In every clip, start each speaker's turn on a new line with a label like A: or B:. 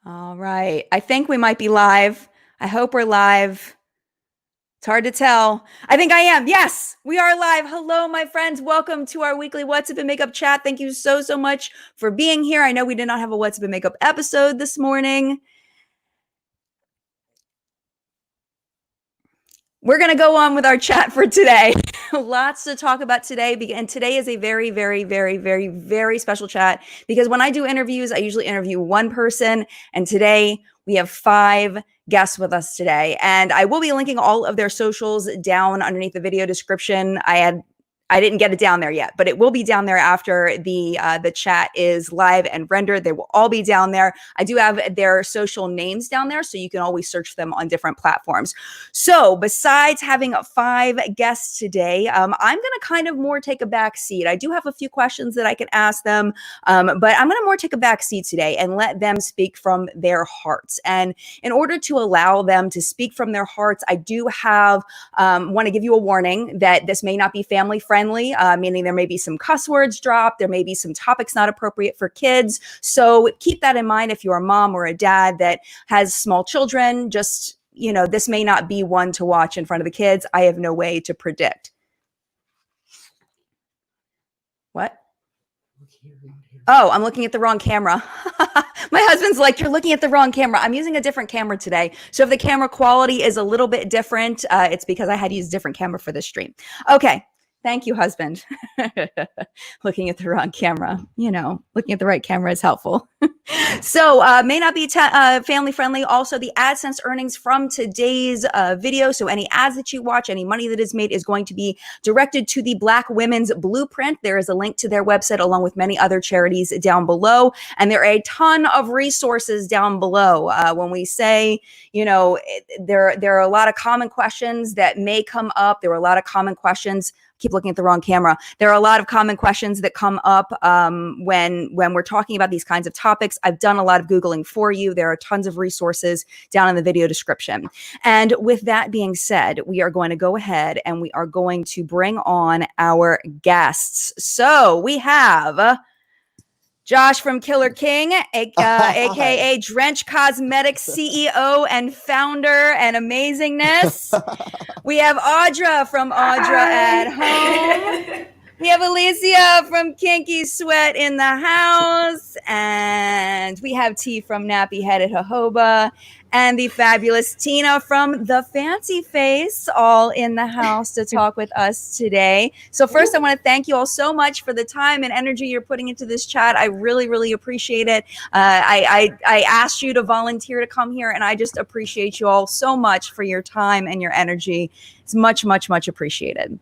A: All right. I think we might be live. I hope we're live. It's hard to tell. I think I am. Yes, we are live. Hello, my friends. Welcome to our weekly What's Up in Makeup chat. Thank you so much for being here. I know we did not have a What's Up in Makeup episode this morning. We're going to go on with our chat for today. Lots to talk about today. And today is a very, very, very, very, very special chat because when I do interviews, I usually interview one person. And today we have 5 guests with us today. And I will be linking all of their socials down underneath the video description. I didn't get it down there yet, but it will be down there after the chat is live and rendered. They will all be down there. I do have their social names down there, so you can always search them on different platforms. So besides having 5 guests today, I'm going to kind of more take a back seat. I do have a few questions that I can ask them, but I'm going to more take a back seat today and let them speak from their hearts. And in order to allow them to speak from their hearts, I do have want to give you a warning that this may not be family friendly, meaning there may be some cuss words dropped. There may be some topics not appropriate for kids. So keep that in mind if you're a mom or a dad that has small children. Just, you know, this may not be one to watch in front of the kids. I have no way to predict. What? Oh, I'm looking at the wrong camera. My husband's like, you're looking at the wrong camera. I'm using a different camera today. So if the camera quality is a little bit different, it's because I had to use a different camera for this stream. Okay. Thank you, husband. Looking at the wrong camera. You know, looking at the right camera is helpful. So may not be family friendly. Also, the AdSense earnings from today's video. So any ads that you watch, any money that is made is going to be directed to the Black Women's Blueprint. There is a link to their website along with many other charities down below. And there are a ton of resources down below. When we say, you know, there are a lot of common questions that may come up. There were a lot of common questions. Keep looking at the wrong camera. There are a lot of common questions that come up when we're talking about these kinds of topics. I've done a lot of Googling for you. There are tons of resources down in the video description. And with that being said, we are going to go ahead and we are going to bring on our guests. So we have Josh from Killer King, aka Drench Cosmetics CEO and founder and amazingness. We have Audra from Audra at Home. We have Alicia from KinkySweat in the house. And we have T from NappyHeadedJojoba. And the fabulous Tina from TheFancyFace, all in the house to talk with us today. So first, I want to thank you all so much for the time and energy you're putting into this chat. I really, really appreciate it. I asked you to volunteer to come here, and I just appreciate you all so much for your time and your energy. It's much, much, much appreciated.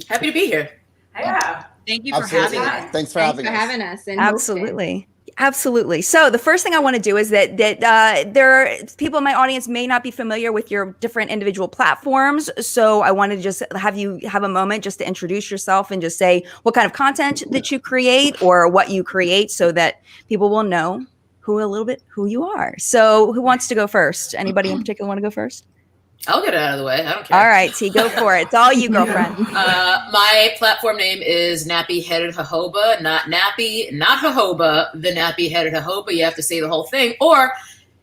B: Happy to be here.
C: Yeah.
D: Thank you for having us.
E: Thanks for having us.
D: And
A: Absolutely. Absolutely. So the first thing I want to do is that there are people in my audience may not be familiar with your different individual platforms. So I want to just have you have a moment just to introduce yourself and just say what kind of content that you create or what you create so that people will know a little bit who you are. So who wants to go first? Anybody in particular want to go first?
B: I'll get it out of the way. I don't care.
A: All right, T, go for it. It's all you, girlfriend.
B: My platform name is NappyHeadedJojoba, not Nappy, not Jojoba, the NappyHeadedJojoba. You have to say the whole thing. Or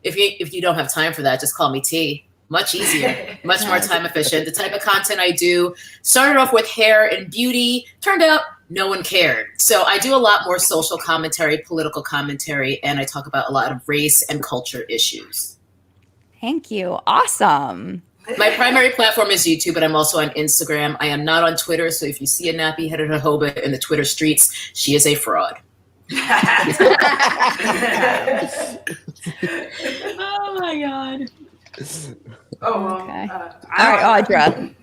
B: if you don't have time for that, just call me T. Much easier, much more time efficient. The type of content I do started off with hair and beauty. Turned out no one cared. So I do a lot more social commentary, political commentary, and I talk about a lot of race and culture issues.
A: Thank you. Awesome.
B: My primary platform is YouTube, but I'm also on Instagram. I am not on Twitter, so if you see a NappyHeadedJojoba in the Twitter streets, she is a fraud.
D: oh my God.
C: Oh, well,
A: okay. All right, Audra.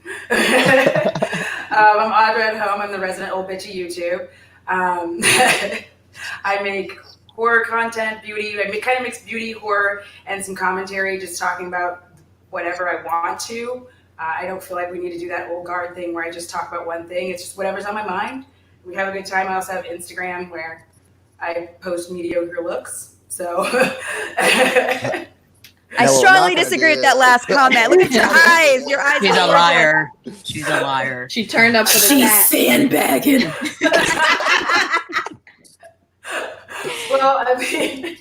C: I'm Audra at Home. I'm the resident old bitch of YouTube. I make horror content, beauty. I kind of mix beauty, horror, and some commentary, just talking about whatever I want to. I don't feel like we need to do that old guard thing where I just talk about one thing. It's just whatever's on my mind. We have a good time. I also have Instagram where I post mediocre looks. So
A: I strongly disagree with that last comment. Look at your eyes. Your eyes.
D: She's a liar. She's a liar.
F: She turned up for the
B: She's
F: cat.
B: sandbagging.
C: Well, I mean,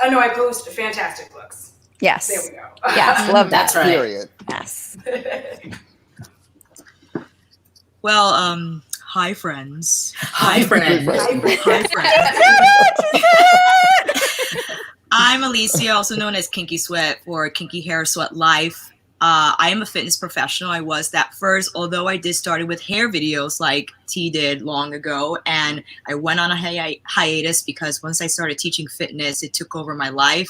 C: Oh no, I post fantastic looks.
A: Yes.
C: There we go.
A: Yes, love that.
B: That's right.
E: Period.
A: Yes.
D: Well, hi friends.
B: Hi, friend.
D: Hi friends. I'm Alicia, also known as KinkySweat for Kinky Hair Sweat Life. I am a fitness professional. I was that first, although I did started with hair videos like T did long ago. And I went on a hiatus because once I started teaching fitness, it took over my life,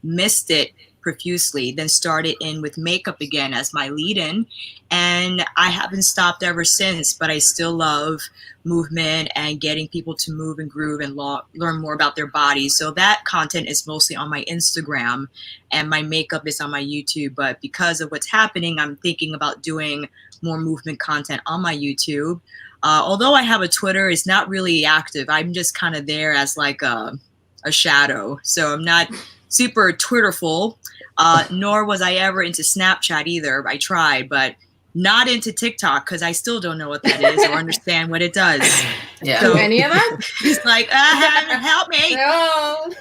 D: missed it profusely, then started in with makeup again as my lead-in. And I haven't stopped ever since, but I still love movement and getting people to move and groove and learn more about their bodies. So that content is mostly on my Instagram and my makeup is on my YouTube. But because of what's happening, I'm thinking about doing more movement content on my YouTube. Although I have a Twitter, it's not really active. I'm just kind of there as like a shadow. So I'm not super Twitterful, nor was I ever into Snapchat either. I tried, but not into TikTok because I still don't know what that is or understand what it does.
B: Yeah.
D: So
F: Any of us?
D: it's like, help me.
F: No.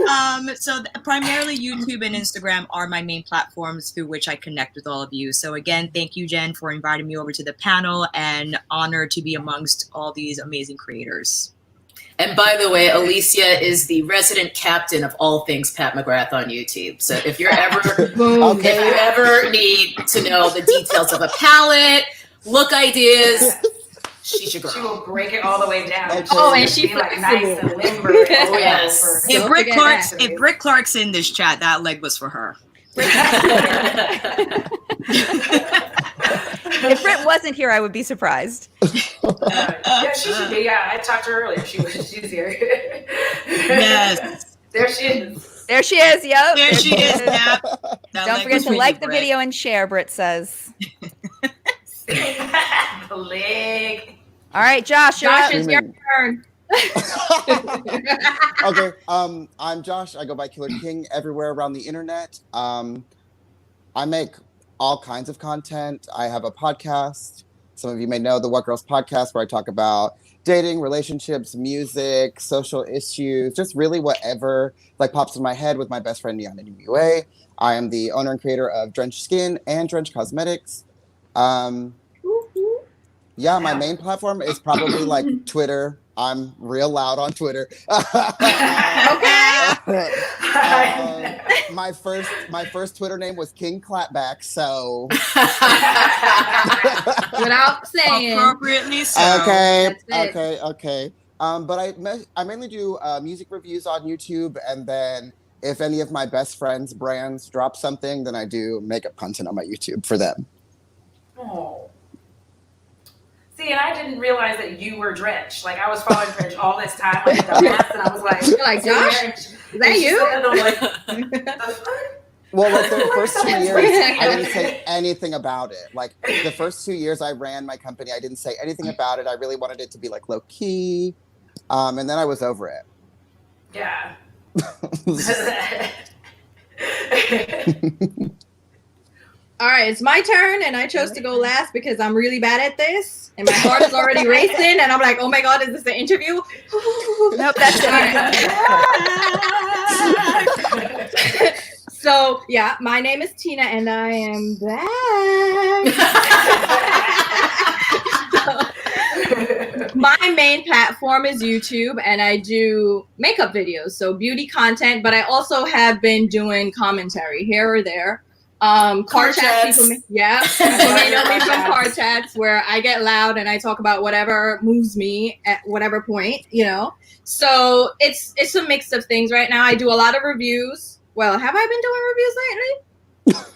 D: So primarily YouTube and Instagram are my main platforms through which I connect with all of you. So again, thank you, Jen, for inviting me over to the panel, and honored to be amongst all these amazing creators.
B: And by the way, Alicia is the resident captain of all things Pat McGrath on YouTube. So if you're ever
F: Boom.
B: if you ever need to know the details of a palette, look ideas, she's your
C: She
B: girl.
C: will break it all the way down.
E: Okay.
F: Oh, and
C: She'll
F: she
C: be like
F: flexible.
C: nice and limber. And
B: Oh, yes.
C: over.
D: If
F: Don't
D: Brick
F: forget
C: that.
D: if Brick Clark's in this chat, that leg was for her.
A: If Britt wasn't here, I would be surprised.
C: Yeah, she should be. Yeah, I talked to her earlier. She's here.
D: Yes.
C: There she is.
A: There she is. Yep.
D: There she is. Nap. That
A: Don't
D: leg
A: forget
D: was
A: to
D: for
A: like
D: you,
A: the
D: Britt.
A: video and share, Britt says.
C: The leg.
A: All right, Josh, you're
F: Josh,
A: up.
F: it's your turn.
E: Okay, I'm Josh. I go by Killer King everywhere around the internet. I make all kinds of content. I have a podcast. Some of you may know the What Girls podcast, where I talk about dating, relationships, music, social issues, just really whatever like pops in my head with my best friend Neon and UA. I am the owner and creator of Drench Skin and Drench Cosmetics. Yeah, my main platform is probably like Twitter. I'm real loud on Twitter. My first Twitter name was King Clapback, so
F: Without saying.
D: Appropriately so.
E: okay.
F: That's it.
E: But I mainly do music reviews on YouTube, and then if any of my best friends' brands drop something, then I do makeup content on my YouTube for them.
C: Oh. See, and I didn't realize that you were Drench. Like, I was following Drench all this time, like a dumbass, and I was like,
F: You're like, Josh? Is that you?
C: And I'm like, the fuck?
E: Well, like the first 2
C: someone's
E: years,
C: raising
E: I
C: you.
E: didn't say anything about it. Like the first 2 years I ran my company, I didn't say anything about it. I really wanted it to be like low key. And then I was over it.
C: Yeah.
F: All right, it's my turn, and I chose to go last because I'm really bad at this, and my heart is already racing, and I'm like, oh my God, is this an interview?
A: Nope, that's it.
F: So, yeah, my name is Tina, and I am back. My main platform is YouTube, and I do makeup videos, so beauty content, but I also have been doing commentary here or there. Car chats, people may know me from car chats, where I get loud and I talk about whatever moves me at whatever point, you know. So it's a mix of things right now. I do a lot of reviews. Well, have I been doing reviews lately?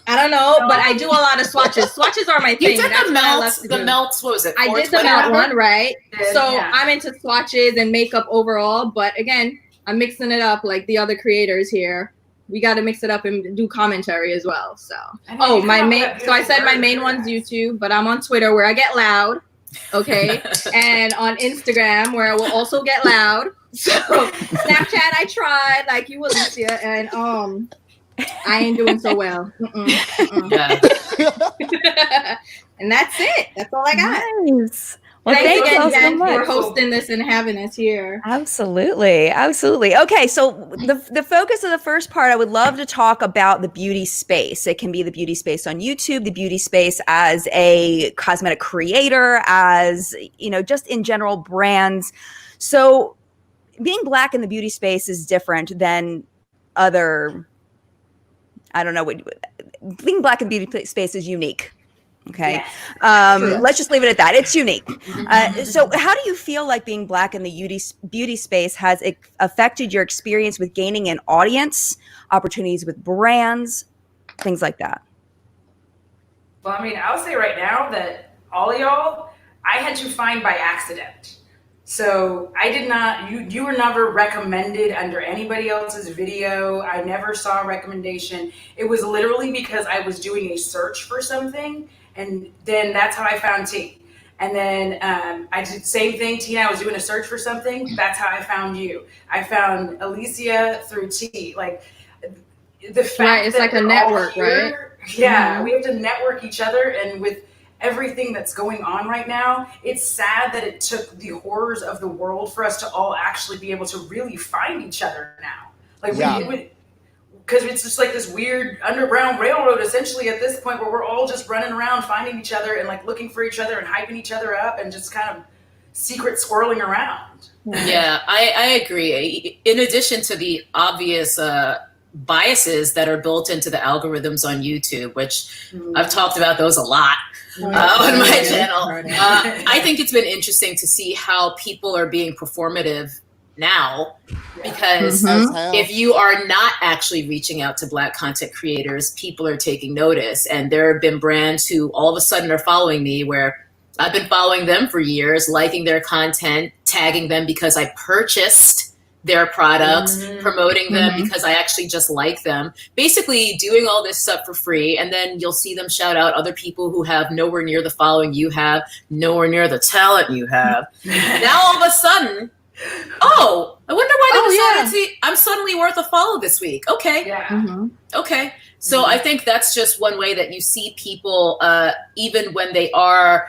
F: I don't know, but I do a lot of swatches. Swatches are my
B: You
F: thing.
B: did
F: That's
B: the
F: what I love
B: melts.
F: to
B: The
F: do.
B: melts. What was it?
F: I did the
B: 420?
F: melt one, right? So
C: Yeah.
F: I'm into swatches and makeup overall, but again, I'm mixing it up like the other creators here. We got to mix it up and do commentary as well. So, oh, my main. So I said my main one's YouTube, but I'm on Twitter where I get loud, okay, and on Instagram where I will also get loud. So Snapchat I tried like you, Alicia, and I ain't doing so well.
B: Yeah.
F: And that's it. That's all I got.
A: Nice. Well,
F: Thanks
A: thank you
F: again,
A: all so
F: Jen, for
A: much.
F: hosting this and having us here.
A: Absolutely. Absolutely. Okay. So the focus of the first part, I would love to talk about the beauty space. It can be the beauty space on YouTube, the beauty space as a cosmetic creator, as, you know, just in general brands. So being Black in the beauty space is different than other, I don't know what, being Black in the beauty space is unique. Okay.
C: Yes.
A: Let's just leave it at that. It's unique. So how do you feel like being Black in the beauty space has affected your experience with gaining an audience, opportunities with brands, things like that?
C: Well, I mean, I'll say right now that all of y'all, I had to find by accident. So I did not, you were never recommended under anybody else's video. I never saw a recommendation. It was literally because I was doing a search for something, and then that's how I found T. And then I did the same thing, Tina. I was doing a search for something. That's how I found you. I found Alicia through T. Like the fact
F: Right, it's
C: that
F: like a
C: we're all
F: network,
C: here,
F: right?
C: Yeah, we have to network each other, and with everything that's going on right now, it's sad that it took the horrors of the world for us to all actually be able to really find each other now. Like because it's just like this weird underground railroad essentially at this point, where we're all just running around finding each other and like looking for each other and hyping each other up and just kind of secret swirling around.
B: Yeah, I agree. In addition to the obvious biases that are built into the algorithms on YouTube, which I've talked about those a lot on my channel. I think it's been interesting to see how people are being performative now, because if you are not actually reaching out to Black content creators, people are taking notice. And there have been brands who all of a sudden are following me, where I've been following them for years, liking their content, tagging them because I purchased their products, promoting them because I actually just like them, basically doing all this stuff for free. And then you'll see them shout out other people who have nowhere near the following you have, nowhere near the talent you have. Now all of a sudden, oh, I wonder why they decided I'm suddenly worth a follow this week. Okay.
C: Yeah.
B: Okay. So I think that's just one way that you see people, even when they are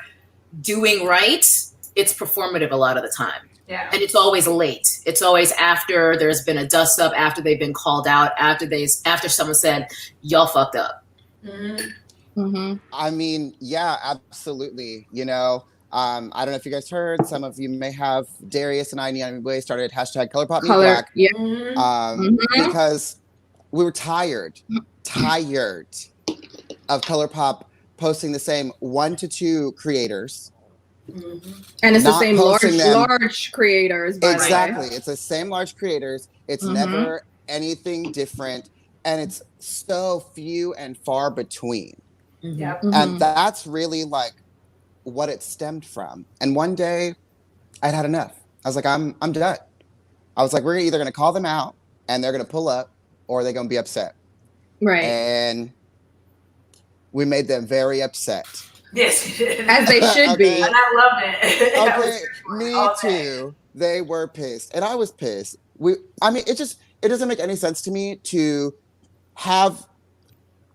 B: doing right, it's performative a lot of the time.
C: Yeah.
B: And it's always late. It's always after there's been a dust up, after they've been called out, after someone said, y'all fucked up.
E: I mean, yeah, absolutely. You know, I don't know if you guys heard, some of you may have, Darius and I started hashtag #ColourPopMeBlack. Because we were tired of ColourPop posting the same 1 to 2 creators.
F: And it's the
E: Not
F: same
E: posting
F: large creators. By
E: Exactly. It's the same large creators. It's never anything different. And it's so few and far between. And that's really like what it stemmed from. And one day I'd had enough. I was like, I'm done. I was like, we're either going to call them out and they're going to pull up, or they're going to be upset.
F: Right.
E: And we made them very upset.
C: Yes, you did.
F: As they should be.
C: And I loved it.
E: Okay, me too. They were pissed, and I was pissed. I mean, it doesn't make any sense to me to have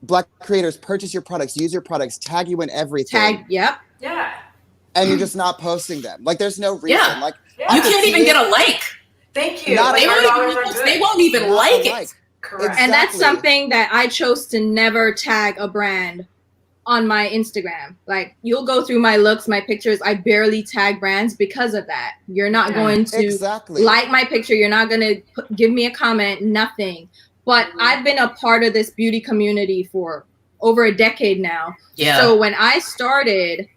E: Black creators purchase your products, use your products, tag you in everything.
F: Yeah.
E: And you're just not posting them. Like, there's no reason.
B: Yeah.
E: Like,
B: You can't even get a like.
C: Thank you.
E: Not
B: They won't even like it.
C: Correct.
F: And that's
E: Exactly.
F: something that I chose to never tag a brand on my Instagram. Like, you'll go through my looks, my pictures. I barely tag brands because of that. You're not going to like my picture. You're not going to give me a comment, nothing. But I've been a part of this beauty community for over a decade now.
B: Yeah.
F: So when I started,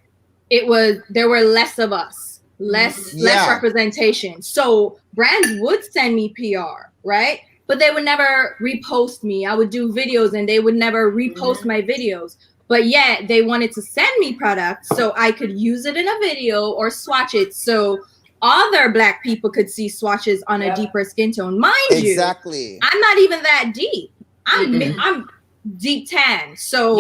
F: there were less of us, less representation. So brands would send me PR, right? But they would never repost me. I would do videos and they would never repost my videos. But yet they wanted to send me products so I could use it in a video or swatch it so other Black people could see swatches on a deeper skin tone. Mind you, I'm not even that deep. I'm deep tan. So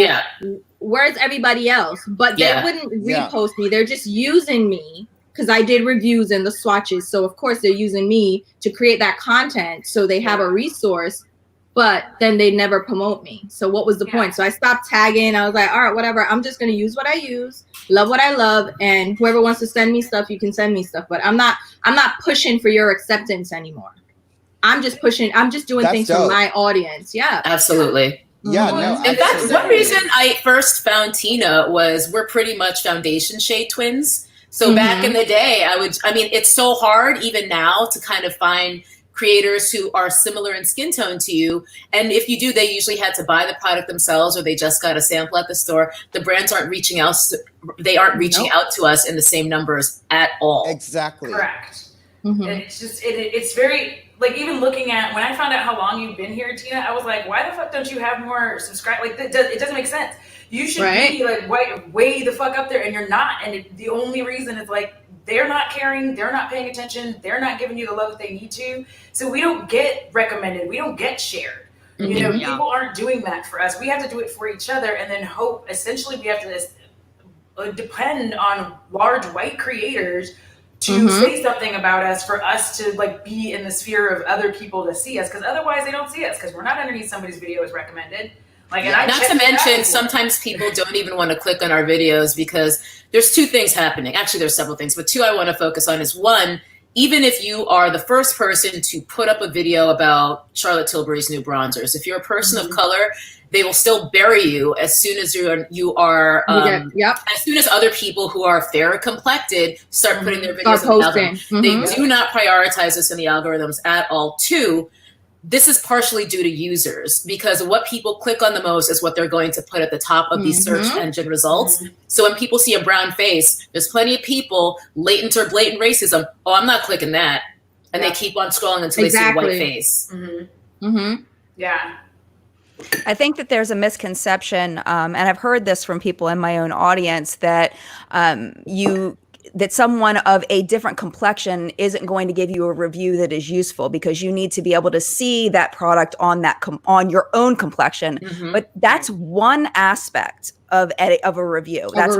F: where's everybody else? But they wouldn't repost me. They're just using me because I did reviews and the swatches. So of course they're using me to create that content so they have a resource. but then they never promote me. So what was the point? So I stopped tagging. I was like, all right, whatever. I'm just going to use what I use, love what I love. And whoever wants to send me stuff, you can send me stuff. But I'm not pushing for your acceptance anymore. I'm just doing things for my audience. Yeah.
B: Absolutely.
E: Yeah, no.
B: In fact, one reason I first found Tina was we're pretty much foundation shade twins. So back in the day, it's so hard even now to kind of find creators who are similar in skin tone to you. And if you do, they usually had to buy the product themselves or they just got a sample at the store. The brands aren't reaching out. They aren't reaching out to us in the same numbers at all.
E: Exactly.
C: Correct. And it's just, it's very, like, even looking at, when I found out how long you've been here, Tina, I was like, why the fuck don't you have more subscribers? Like, it doesn't make sense. You should be like way the fuck up there, and you're not. And the only reason is like, they're not caring, they're not paying attention, they're not giving you the love that they need to. So we don't get recommended, we don't get shared. You know, people aren't doing that for us. We have to do it for each other, and then hope. Essentially, we have to depend on large white creators to say something about us, for us to like be in the sphere of other people to see us, because otherwise they don't see us because we're not underneath somebody's video as recommended. Like, and
B: not to mention, sometimes people don't even want to click on our videos because there's two things happening. Actually, there's several things, but two I want to focus on is one, even if you are the first person to put up a video about Charlotte Tilbury's new bronzers, if you're a person of color, they will still bury you as soon as you are as soon as other people who are fairer complected start putting their videos in the algorithm. They do not prioritize us in the algorithms at all. Two, this is partially due to users, because what people click on the most is what they're going to put at the top of these search engine results. So when people see a brown face, there's plenty of people, latent or blatant racism, oh, I'm not clicking that. And they keep on scrolling until they see a white face.
C: Yeah.
A: I think that there's a misconception, and I've heard this from people in my own audience, that that someone of a different complexion isn't going to give you a review that is useful, because you need to be able to see that product on on your own complexion. But that's one aspect of a review. That's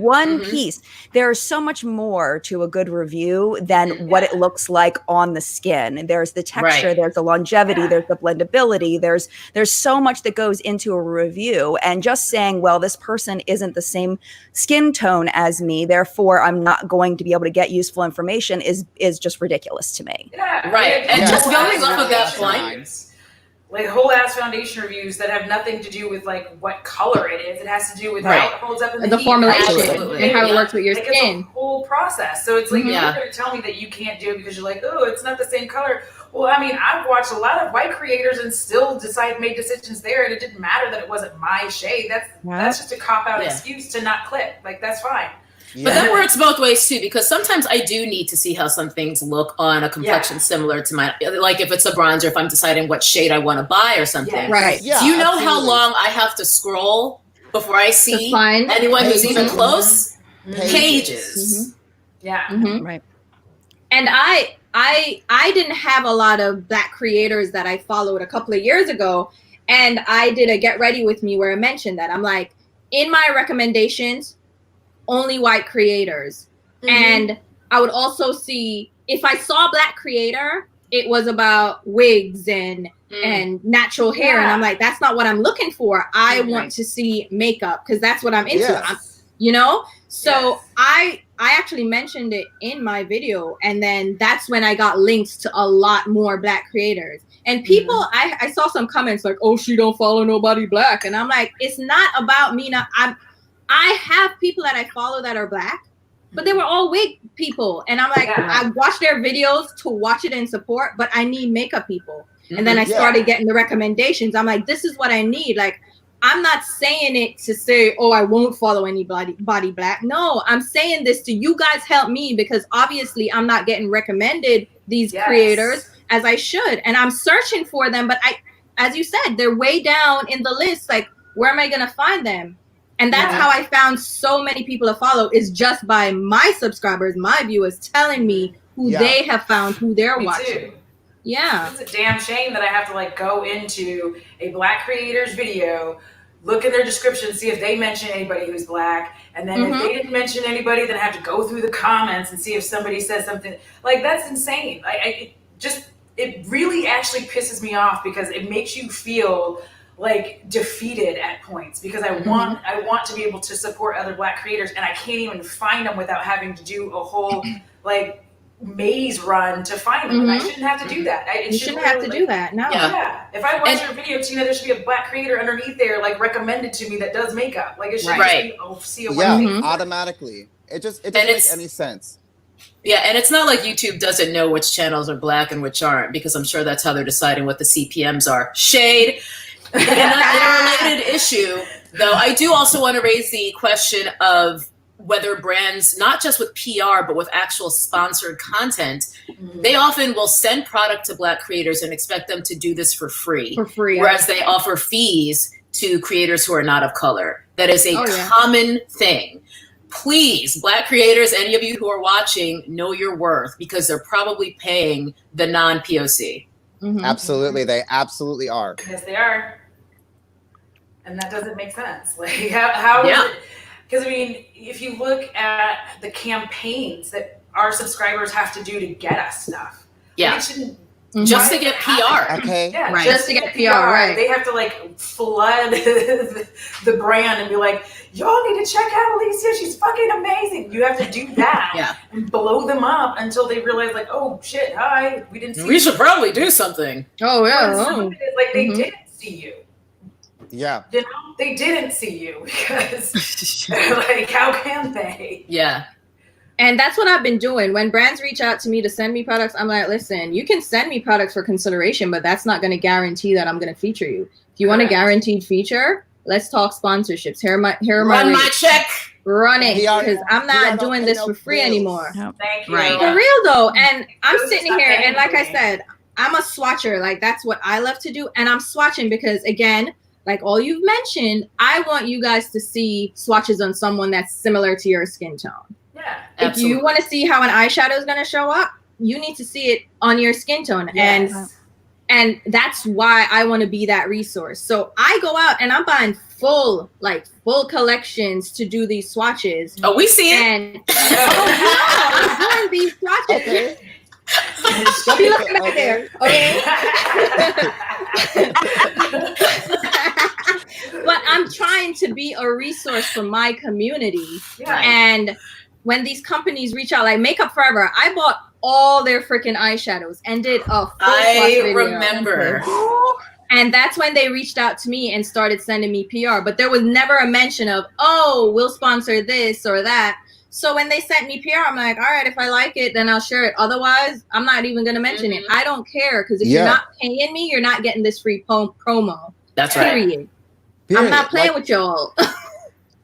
A: one piece. There's so much more to a good review than what it looks like on the skin. There's the texture, there's the longevity, there's the blendability, there's so much that goes into a review. And just saying, well, this person isn't the same skin tone as me, therefore I'm not going to be able to get useful information is just ridiculous to me.
B: And just going off of that point,
C: like whole ass foundation reviews that have nothing to do with like what color it is. It has to do with how it holds up in the heat,
F: formulation and how it works with your skin.
C: It's a whole process. So it's like, you're not going to tell me that you can't do it because you're like, oh, it's not the same color. Well, I mean, I've watched a lot of white creators and still made decisions there, and it didn't matter that it wasn't my shade. That's just a cop-out excuse to not click. Like, that's fine.
B: But that works both ways too, because sometimes I do need to see how some things look on a complexion similar to mine. Like if it's a bronzer, if I'm deciding what shade I want to buy or something.
F: Right.
B: Do you know how long I have to scroll before I see anyone who's even close? Pages.
A: Right.
F: And I didn't have a lot of Black creators that I followed a couple of years ago, and I did a Get Ready With Me where I mentioned that. I'm like, in my recommendations, only white creators. And I would also see, if I saw a Black creator, it was about wigs and natural hair. And I'm like, that's not what I'm looking for. I want to see makeup, because that's what I'm into. You know? So I actually mentioned it in my video, and then that's when I got links to a lot more Black creators. And people, I saw some comments like, oh, she don't follow nobody Black. And I'm like, it's not about me. I have people that I follow that are Black, but they were all wig people. And I'm like, I watch their videos to watch it and support, but I need makeup people. And then I started getting the recommendations. I'm like, this is what I need. Like, I'm not saying it to say, oh, I won't follow anybody Black. No, I'm saying this to you guys help me, because obviously I'm not getting recommended these creators as I should. And I'm searching for them, but as you said, they're way down in the list. Like, where am I going to find them? And that's how I found so many people to follow, is just by my subscribers, my viewers telling me who they have found, who they're watching. Yeah.
C: It's a damn shame that I have to like go into a Black creator's video, look in their description, see if they mention anybody who's Black. And then if they didn't mention anybody, then I have to go through the comments and see if somebody says something. Like, that's insane. it really actually pisses me off because it makes you feel like defeated at points because I want to be able to support other Black creators and I can't even find them without having to do a whole like maze run to find them. And I shouldn't have to do that.
F: You shouldn't have to do that. No.
C: Yeah. If I watch your video, Tina, there should be a Black creator underneath there, like recommended to me that does makeup. Like it should just be, see a
E: automatically. It doesn't make any sense.
B: Yeah, and it's not like YouTube doesn't know which channels are Black and which aren't, because I'm sure that's how they're deciding what the CPMs are. Shade. In a related issue, though, I do also want to raise the question of whether brands, not just with PR, but with actual sponsored content, they often will send product to Black creators and expect them to do this for free. Whereas they offer fees to creators who are not of color. That is a common thing. Please, Black creators, any of you who are watching, know your worth because they're probably paying the non-POC.
E: Absolutely. They absolutely are.
C: Yes, they are. And that doesn't make sense. Like how is it? Because I mean, if you look at the campaigns that our subscribers have to do to get us stuff, it shouldn't
B: just to get PR.
E: Okay.
C: Yeah,
F: right. Just to get PR, right.
C: They have to like flood the brand and be like, y'all need to check out Alicia. She's fucking amazing. You have to do that and blow them up until they realize like, oh shit, hi, we didn't see
B: We should probably do something.
F: Oh, yeah.
C: Like they didn't see you.
E: Yeah.
C: You know, they didn't see you because like, how can they?
B: Yeah.
F: And that's what I've been doing. When brands reach out to me to send me products, I'm like, listen, you can send me products for consideration, but that's not going to guarantee that I'm going to feature you. If you want a guaranteed feature, let's talk sponsorships. Here are my
B: Run my check.
F: Run it, because I'm not doing this for free anymore.
C: Thank you.
B: Right.
F: For real though. And I'm sitting here and like I said, I'm a swatcher. Like that's what I love to do. And I'm swatching because again, like all you've mentioned, I want you guys to see swatches on someone that's similar to your skin tone.
C: Yeah,
F: if you want to see how an eyeshadow is going to show up, you need to see it on your skin tone. And that's why I want to be that resource. So I go out and I'm buying full collections to do these swatches.
B: Oh, we see it.
F: And I'm doing these swatches.
E: Okay.
F: Don't be looking back there. Okay. But I'm trying to be a resource for my community.
C: Yeah.
F: And when these companies reach out, like Makeup Forever, I bought all their freaking eyeshadows and did a full swatch video.
B: Remember.
F: And that's when they reached out to me and started sending me PR. But there was never a mention of, oh, we'll sponsor this or that. So when they sent me PR, I'm like, all right, if I like it, then I'll share it. Otherwise, I'm not even going to mention it. I don't care. Because if you're not paying me, you're not getting this free promo.
B: That's right.
F: Period. I'm not playing with y'all.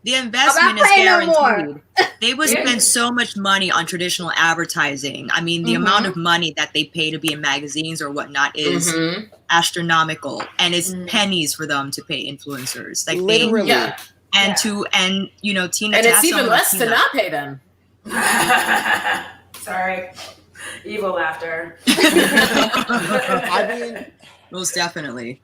D: The investment is guaranteed. They would spend so much money on traditional advertising. I mean, the amount of money that they pay to be in magazines or whatnot is astronomical, and it's pennies for them to pay influencers. Like
E: literally,
D: Tina, and
B: it's even less to not pay them.
C: Sorry, evil laughter.
E: I mean,
D: most definitely.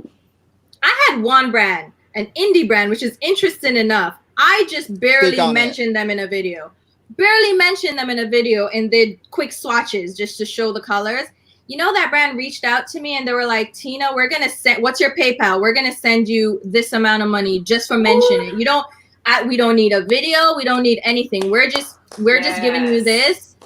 F: I had one brand, an indie brand, which is interesting enough. I just barely mentioned them in a video. And did quick swatches just to show the colors. You know, that brand reached out to me and they were like, Tina, we're going to send, what's your PayPal? We're going to send you this amount of money just for mentioning it. We don't need a video. We don't need anything. We're just giving you this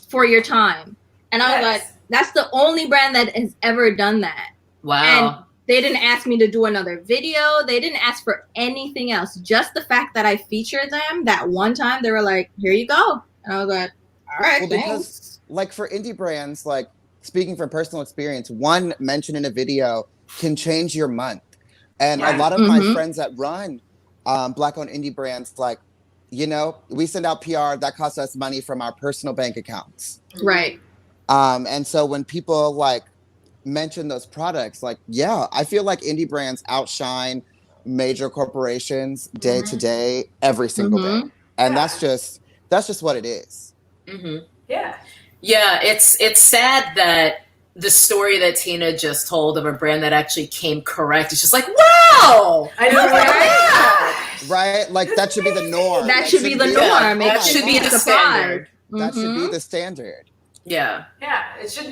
F: for your time. And I was like, that's the only brand that has ever done that.
B: Wow.
F: And they didn't ask me to do another video. They didn't ask for anything else. Just the fact that I featured them that one time, they were like, here you go. And I was like, all right, thanks.
E: Because, like, for indie brands, like, speaking from personal experience, one mention in a video can change your month. And a lot of my friends that run Black-owned indie brands, like, we send out PR, that costs us money from our personal bank accounts.
F: Right.
E: And so when people, like, mention those products, like, I feel like indie brands outshine major corporations day to day, every single day. And that's just what it is.
C: Yeah,
B: it's sad that the story that Tina just told of a brand that actually came correct, it's just like, wow,
C: I know,
E: right? Like, that should be the norm.
F: That should be the norm. It should be the standard.
E: That should be the standard.
B: Yeah.
C: Yeah,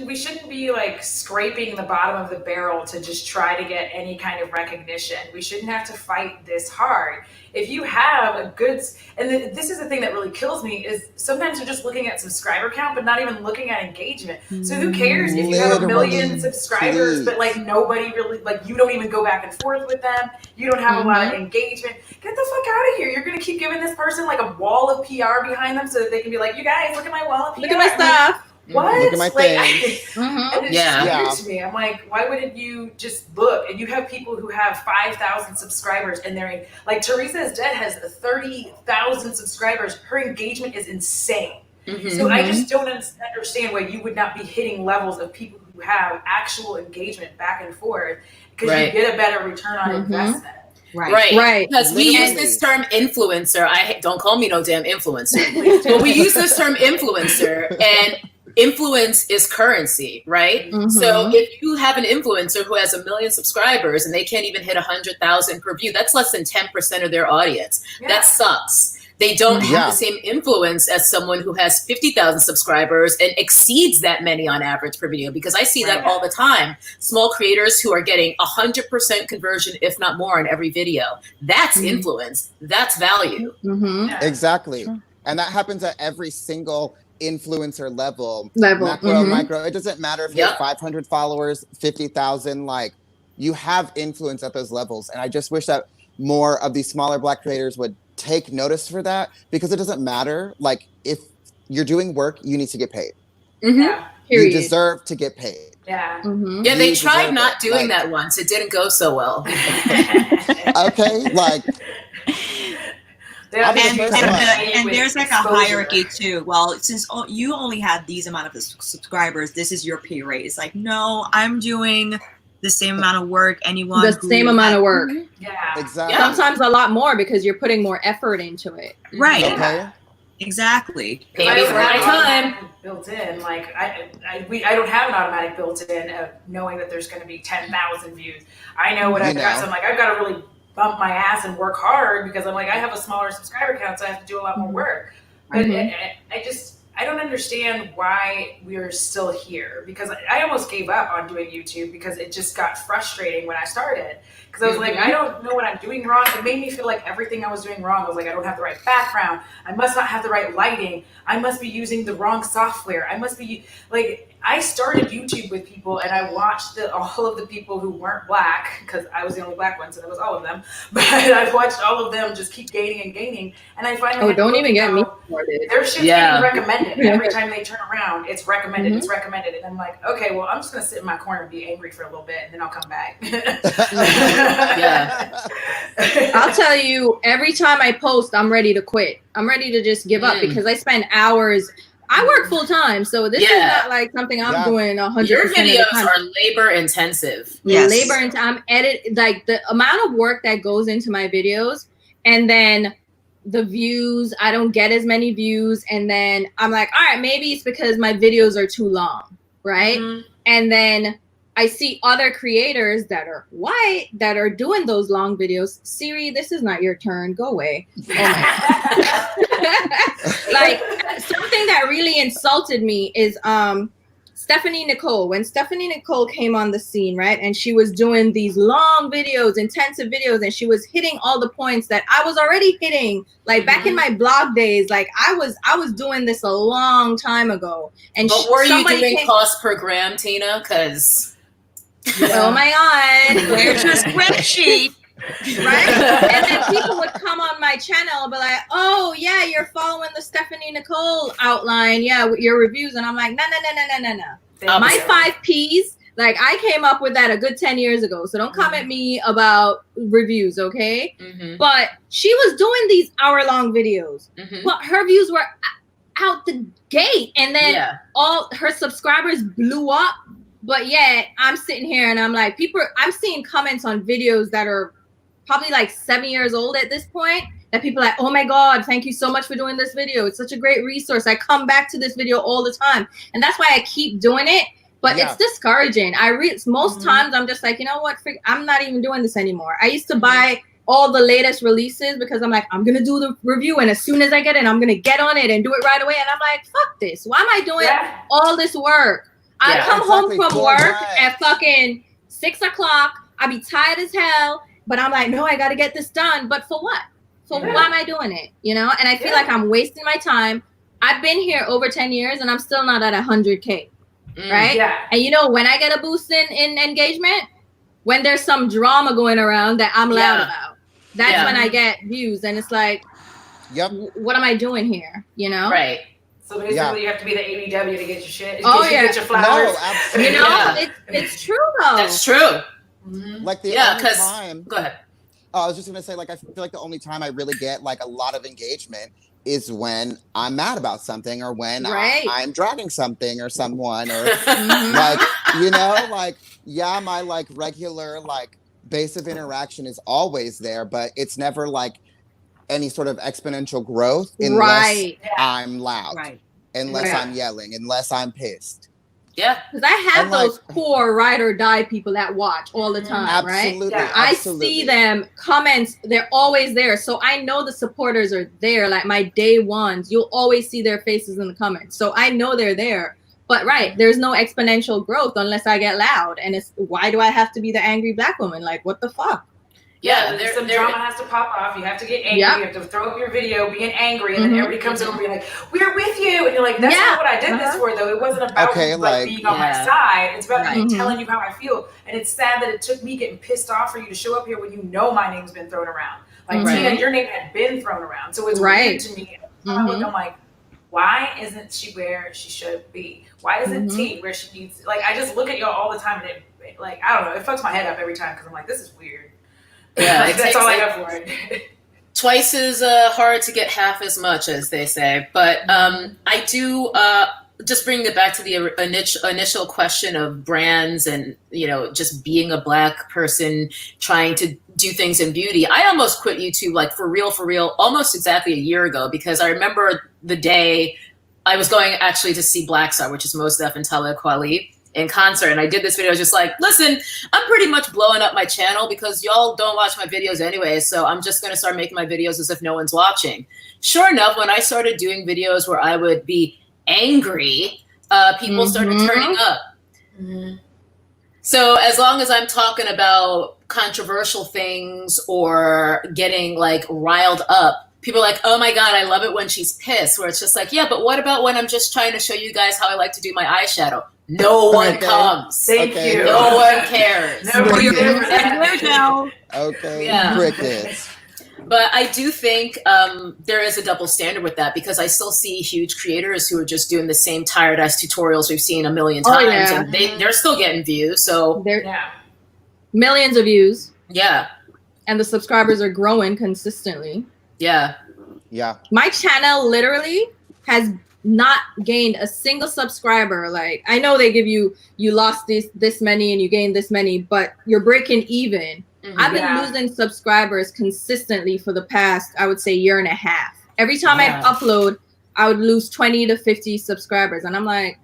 C: we shouldn't be like scraping the bottom of the barrel to just try to get any kind of recognition. We shouldn't have to fight this hard. If you have a good, and this is the thing that really kills me, is sometimes you're just looking at subscriber count, but not even looking at engagement. So who cares if you have 1 million subscribers, but like nobody really, like you don't even go back and forth with them. You don't have a lot of engagement. Get the fuck out of here. You're going to keep giving this person like a wall of PR behind them so that they can be like, you guys, look at my wall of PR.
F: Look at my stuff.
C: What?
E: Look at my thing.
C: And it's weird to me. I'm like, why wouldn't you just look? And you have people who have 5,000 subscribers, and they're like, Teresa is Dead has 30,000 subscribers. Her engagement is insane. So I just don't understand why you would not be hitting levels of people who have actual engagement back and forth, because you get a better return on investment.
B: Right. Because we use this term influencer. Don't call me no damn influencer. But we use this term influencer, and influence is currency, right? So if you have an influencer who has 1 million subscribers and they can't even hit 100,000 per view, that's less than 10% of their audience. That sucks. They don't have the same influence as someone who has 50,000 subscribers and exceeds that many on average per video, because I see that all the time. Small creators who are getting 100% conversion, if not more, on every video. That's influence. That's value.
E: Exactly. And that happens at every single influencer level. Macro, micro. It doesn't matter if you have 500 followers, 50,000, like you have influence at those levels. And I just wish that more of these smaller Black creators would take notice for that, because it doesn't matter. Like, if you're doing work, you need to get paid. You deserve to get paid.
C: Yeah,
B: they tried not doing that once. It didn't go so well.
E: Okay, like,
D: and there's like a hierarchy too. Well, since you only have these amount of subscribers, this is your pay rate. It's like, no, I'm doing the same amount of work.
F: The same amount of work.
E: Exactly.
F: Sometimes a lot more, because you're putting more effort into it.
D: Right.
E: Okay.
D: Exactly.
B: Maybe for my time
C: built in. Like I don't have an automatic built-in of knowing that there's going to be 10,000 views. I know what I've got. So I'm like, I've got to really bump my ass and work hard, because I'm like, I have a smaller subscriber count, so I have to do a lot more work. But I don't understand why we're still here, because I almost gave up on doing YouTube, because it just got frustrating when I started. Because I was like, I don't know what I'm doing wrong. It made me feel like everything I was doing wrong. I was like, I don't have the right background. I must not have the right lighting. I must be using the wrong software. I must be like, I started YouTube with people, and I watched all of the people who weren't Black, because I was the only Black one, so that was all of them. But I've watched all of them just keep gaining and gaining. And I finally
F: don't even get me started.
C: Their shit's getting recommended. Every time they turn around, it's recommended. It's recommended. And I'm like, okay, well, I'm just going to sit in my corner and be angry for a little bit, and then I'll come back.
F: I'll tell you, every time I post, I'm ready to quit. I'm ready to just give up, because I spend hours. I work full time, so this is not like something I'm doing 100%.
B: Your videos are labor intensive.
F: Labor intensive. I'm like the amount of work that goes into my videos, and then the views. I don't get as many views, and then I'm like, all right, maybe it's because my videos are too long, right? And then I see other creators that are white that are doing those long videos. Siri, this is not your turn. Go away. Oh my Like, something that really insulted me is Stephanie Nicole. When Stephanie Nicole came on the scene, right, and she was doing these long videos, intensive videos, and she was hitting all the points that I was already hitting, like back in my blog days. Like I was doing this a long time ago. And
B: but were you doing cost per gram, Tina? Because
F: oh my God,
D: where's your spreadsheet?
F: Right? And then people would come on my channel and be like, oh yeah, you're following the Stephanie Nicole outline, with your reviews. And I'm like, no. My 5 Ps, like I came up with that a good 10 years ago. So don't come at me about reviews, okay? But she was doing these hour-long videos, but her views were out the gate. And then all her subscribers blew up. But yet I'm sitting here and I'm like, I'm seeing comments on videos that are probably like 7 years old at this point, that people are like, oh my God, thank you so much for doing this video. It's such a great resource. I come back to this video all the time. And that's why I keep doing it. But it's discouraging. Most times I'm just like, you know what? I'm not even doing this anymore. I used to buy all the latest releases because I'm like, I'm gonna do the review, and as soon as I get it, I'm gonna get on it and do it right away. And I'm like, fuck this. Why am I doing all this work? I come home from work at fucking 6 o'clock. I be tired as hell, but I'm like, no, I gotta get this done. But for what? So why am I doing it? You know? And I feel like I'm wasting my time. I've been here over 10 years and I'm still not at 100K. Right? Yeah. And you know, when I get a boost in engagement, when there's some drama going around that I'm loud about, that's when I get views. And it's like, what am I doing here? You know?
B: Right.
C: So basically you have to be the ABW to get your shit.
F: Get
C: your flowers.
E: No, absolutely.
F: You know, it's true though.
B: That's true.
E: Like the only time.
B: Go ahead.
E: I was just gonna say, like, I feel like the only time I really get like a lot of engagement is when I'm mad about something, or when I'm dragging something or someone, or like, you know, like, my like regular like base of interaction is always there, but it's never like any sort of exponential growth unless I'm loud, unless I'm yelling, unless I'm pissed.
B: Yeah,
F: because I have those core ride or die people that watch all the time,
E: absolutely,
F: right? I see them, comments, they're always there. So I know the supporters are there, like my day ones. You'll always see their faces in the comments. So I know they're there. But there's no exponential growth unless I get loud. And it's, why do I have to be the angry Black woman? Like, what the fuck?
C: Yeah, some drama has to pop off. You have to get angry. You have to throw up your video being angry, and then everybody comes over and be like, "We're with you," and you're like, "That's not what I did this for, though. It wasn't about like being on my side. It's about me telling you how I feel." And it's sad that it took me getting pissed off for you to show up here when you know my name's been thrown around. Like Tina, your name had been thrown around, so it's weird to me. I'm like, why isn't she where she should be? Why isn't T where she needs? Like, I just look at y'all all the time, and it, like, I don't know, it fucks my head up every time because I'm like, this is weird.
B: Yeah,
C: that's all I have for it.
B: Twice as hard to get half as much, as they say. But I do just bring it back to the initial question of brands and, you know, just being a Black person trying to do things in beauty. I almost quit YouTube, like for real, almost exactly a year ago, because I remember the day I was going actually to see Black Star, which is Mos Def and Talib Kweli, in concert, and I did this video. I was just like, listen, I'm pretty much blowing up my channel because y'all don't watch my videos anyway, so I'm just gonna start making my videos as if no one's watching. Sure enough, when I started doing videos where I would be angry, people started turning up. So as long as I'm talking about controversial things or getting like riled up, people are like, oh my God, I love it when she's pissed, where it's just like, yeah, but what about when I'm just trying to show you guys how I like to do my eyeshadow? No one comes.
C: Thank you.
B: No one cares.
E: Crickets.
B: But I do think there is a double standard with that, because I still see huge creators who are just doing the same tired ass tutorials we've seen a million times, and they're still getting views. So
F: millions of views.
B: Yeah.
F: And the subscribers are growing consistently.
B: Yeah.
E: Yeah.
F: My channel literally has not gained a single subscriber. Like, I know they give you lost this many and you gained this many, but you're breaking even. I've been losing subscribers consistently for the past, I would say, year and a half. Every time I upload, I would lose 20 to 50 subscribers. And I'm like,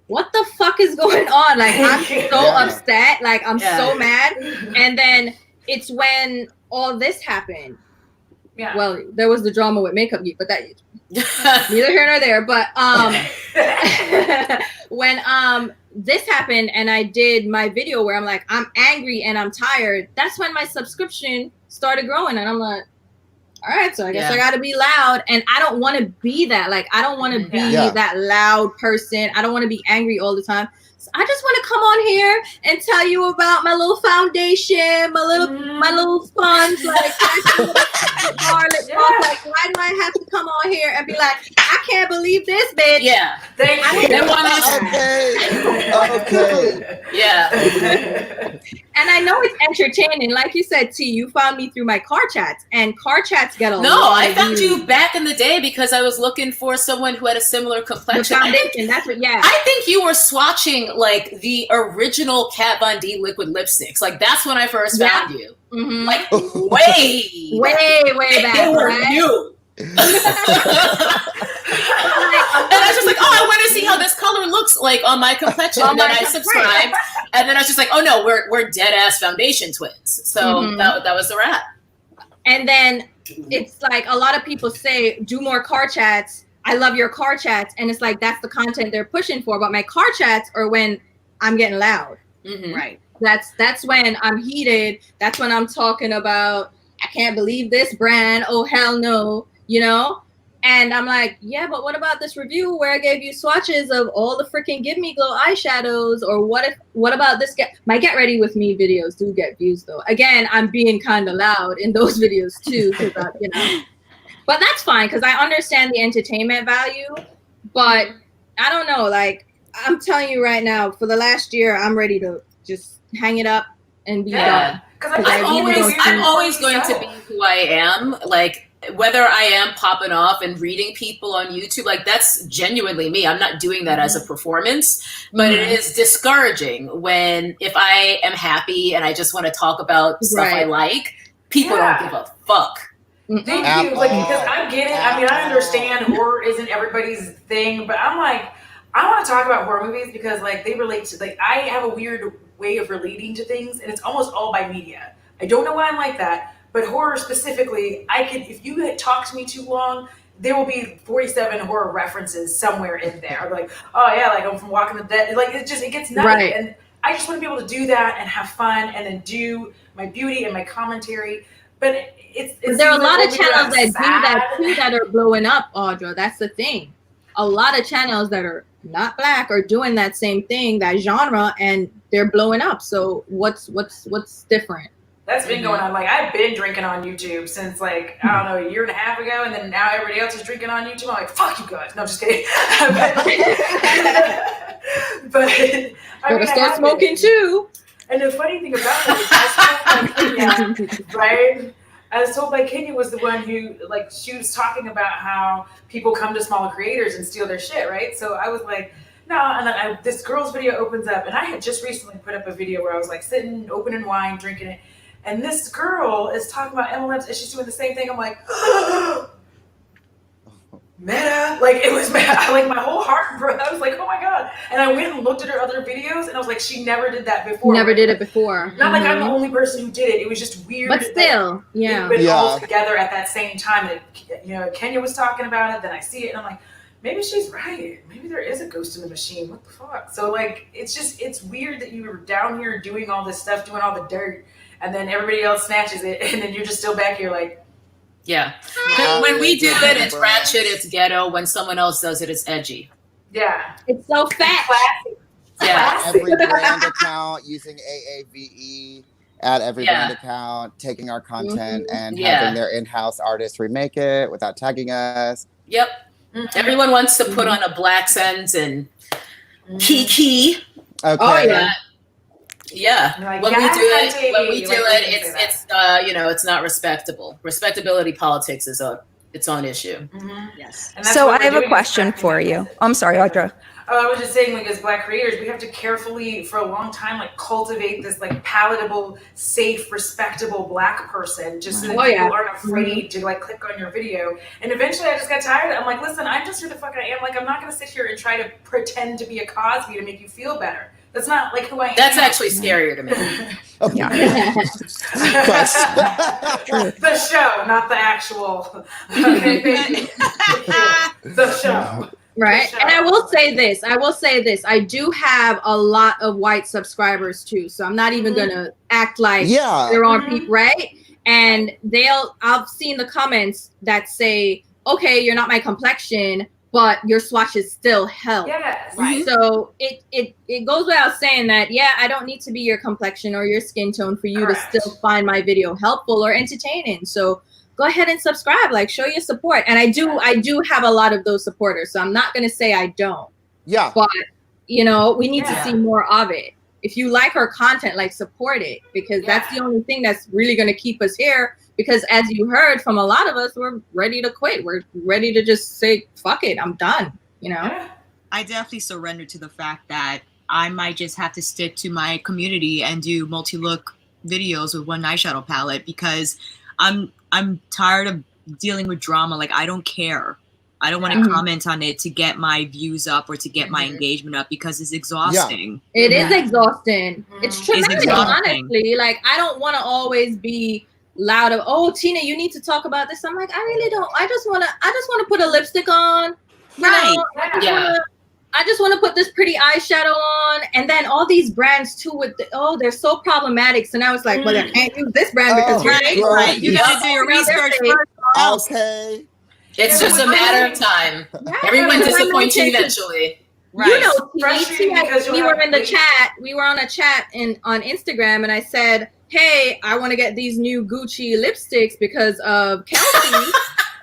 F: what the fuck is going on? Like, I'm so upset. Like, I'm so mad. And then it's when all this happened. Yeah. Well, there was the drama with Makeup Geek, but that neither here nor there. But when this happened and I did my video where I'm like, I'm angry and I'm tired, that's when my subscription started growing. And I'm like, all right, so I guess I got to be loud. And I don't want to be that. Like, I don't want to be that loud person. I don't want to be angry all the time. So I just want to come on here and tell you about my little foundation, my little sponge, like, garlic. Like, why do I have to come on here and be like, I can't believe this, bitch?
B: Yeah.
C: Thank you.
E: Okay.
B: Yeah.
F: And I know it's entertaining. Like you said, T, you found me through my car chats, and car chats get a lot.
B: No, I found you back in the day because I was looking for someone who had a similar complexion.
F: The foundation, that's what,
B: I think you were swatching like the original Kat Von D liquid lipsticks. Like, that's when I first found you. Like, way back.
F: They were
B: new. And I was just like, oh, I want to see how this color looks like on my complexion. And then I subscribed. And then I was just like, oh no, we're dead ass foundation twins. So that was the wrap.
F: And then it's like a lot of people say, do more car chats. I love your car chats. And it's like, that's the content they're pushing for. But my car chats are when I'm getting loud.
B: Mm-hmm.
D: Right.
F: That's when I'm heated. That's when I'm talking about, I can't believe this brand. Oh, hell no. You know? And I'm like, yeah, but what about this review where I gave you swatches of all the freaking Give Me Glow eyeshadows? Or what about this? My Get Ready With Me videos do get views though. Again, I'm being kind of loud in those videos too, you know. But that's fine because I understand the entertainment value. But I don't know, like I'm telling you right now, for the last year, I'm ready to just hang it up and be done.
B: Because I'm always going to be who I am. Like, whether I am popping off and reading people on YouTube, like that's genuinely me. I'm not doing that as a performance, but it is discouraging when if I am happy and I just want to talk about stuff I like, people don't give a fuck.
C: Thank you. Like, because I get it. I mean, I understand horror isn't everybody's thing, but I'm like, I want to talk about horror movies because like they relate to, like, I have a weird way of relating to things and it's almost all by media. I don't know why I'm like that. But horror specifically, I could, if you had talked to me too long, there will be 47 horror references somewhere in there. I'll be like, oh yeah, like I'm from Walking the Dead. Like it gets nutty. Right. And I just want to be able to do that and have fun and then do my beauty and my commentary. But there are a lot of channels that do that too that are blowing up, Audra. That's the thing. A lot of channels that are not Black are doing that same thing, that genre, and they're blowing up. So what's different? That's been going on. Like, I've been drinking on YouTube since, like, I don't know, a year and a half ago, and then now everybody else is drinking on YouTube. I'm like, fuck you guys. No, I'm just kidding. But I mean, start smoking too. And the funny thing about it is, I was told by Kenya, right? I was told by Kenya was the one who, like, she was talking about how people come to smaller creators and steal their shit, right? So I was like, no, and then this girl's video opens up, and I had just recently put up a video where I was like sitting, opening wine, drinking it. And this girl is talking about MLMs and she's doing the same thing. I'm like, meta. Like, it was meta. Like, my whole heart broke. I was like, oh my God. And I went and looked at her other videos and I was like, she never did that before. Never did it before. Not like I'm the only person who did it. It was just weird. But still, yeah. We went all together at that same time. That, you know, Kenya was talking about it. Then I see it and I'm like, maybe she's right. Maybe there is a ghost in the machine. What the fuck? So, like, it's weird that you were down here doing all this stuff, doing all the dirt. And then everybody else snatches it, and then you're just still back here like... Yeah. When we do it, it's ratchet, it's ghetto. When someone else does it, it's edgy. Yeah. It's so fat. Classy. Yeah.
E: Every brand account using AAVE at every brand account, taking our content and having their in-house artists remake it without tagging us.
B: Yep. Everyone wants to put on a black sense and kiki.
E: Okay.
B: Oh, yeah. Yeah, like, when we do it, it's you know, it's not respectable. Respectability politics is its own issue. Yes.
A: So I have a question for you. I'm sorry, Audra.
C: Oh, I was just saying, like, as Black creators, we have to carefully, for a long time, like, cultivate this, like, palatable, safe, respectable Black person, just so that people aren't afraid to, like, click on your video. And eventually, I just got tired. I'm like, listen, I'm just who the fuck I am. Like, I'm not going to sit here and try to pretend to be a Cosby to make you feel better. That's not like who I am.
B: That's actually scarier to me.
C: The show, not the actual. The show.
F: Right. And I will say this. I do have a lot of white subscribers too. So I'm not even going to act like there are people, right? And I've seen the comments that say, okay, you're not my complexion, but your swatches still help.
C: Yes.
F: Right. So it goes without saying that, I don't need to be your complexion or your skin tone for you to still find my video helpful or entertaining. So go ahead and subscribe, like, show your support. And I do have a lot of those supporters. So I'm not going to say I don't.
E: Yeah.
F: But, you know, we need to see more of it. If you like our content, like, support it, because that's the only thing that's really going to keep us here. Because as you heard from a lot of us, we're ready to quit. We're ready to just say, fuck it, I'm done, you know?
D: I definitely surrender to the fact that I might just have to stick to my community and do multi-look videos with one eyeshadow palette because I'm tired of dealing with drama. Like, I don't care. I don't want to comment on it to get my views up or to get my engagement up because it's exhausting.
F: It is exhausting. It's traumatic, honestly. Like, I don't want to always be loud of, oh, Tina, you need to talk about this. I'm like, I really don't. I just wanna put a lipstick on.
D: Right.
F: I just want to put this pretty eyeshadow on, and then all these brands too they're so problematic. So now it's like, well, I can't use this brand because
D: right. You gotta do your research first.
E: Okay.
B: It's just a matter of time.
F: Yeah.
B: Everyone disappoints you eventually.
D: Right.
F: You know,
C: Frustrating because
F: we were in the chat. We were on a chat on Instagram, and I said, "Hey, I want to get these new Gucci lipsticks because of Kelsey."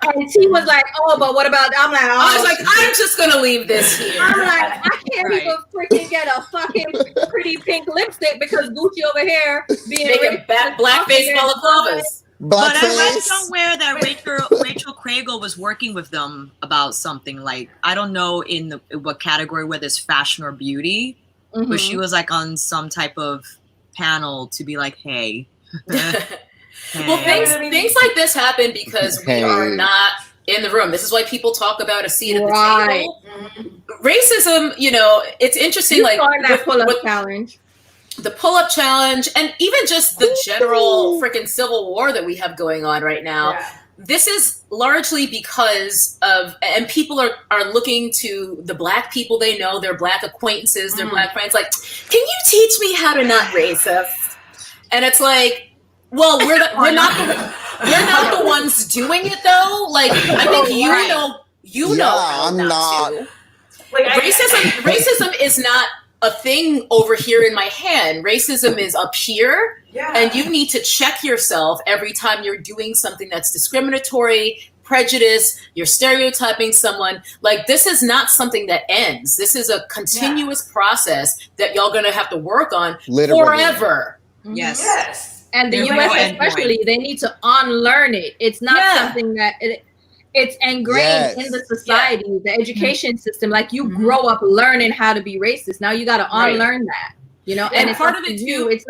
F: And T was like, "Oh, but what about?" I'm like,
B: I was like, I'm just gonna leave this here.
F: I'm like, I can't even freaking get a fucking pretty pink lipstick because Gucci over here being
B: making blackface balaclavas.
D: But I read somewhere that Rachel Craigle was working with them about something, like, I don't know in what category, whether it's fashion or beauty, but she was like on some type of panel to be like, hey.
B: Well, things like this happen because we are not in the room. This is why people talk about a seat at the table. Racism, you know, it's interesting. Like
F: that pull-up challenge.
B: The pull-up challenge, and even just the general freaking civil war that we have going on right now. Yeah. This is largely because of, and people are looking to the Black people they know, their Black acquaintances, their Black friends, like, can you teach me how to not racist? And it's like, well, we're not the ones doing it though. Like, I think you know
E: I'm not.
B: Like, racism is not a thing over here in my hand. Racism is up here, and you need to check yourself every time you're doing something that's discriminatory, prejudice, you're stereotyping someone. Like, this is not something that ends. This is a continuous process that y'all gonna have to work on forever.
D: Yes.
F: And the US especially, they need to unlearn it. It's not something that it's ingrained in the society, the education system. Like, you grow up learning how to be racist. Now you got to unlearn that, you know. And it's part of it too. It's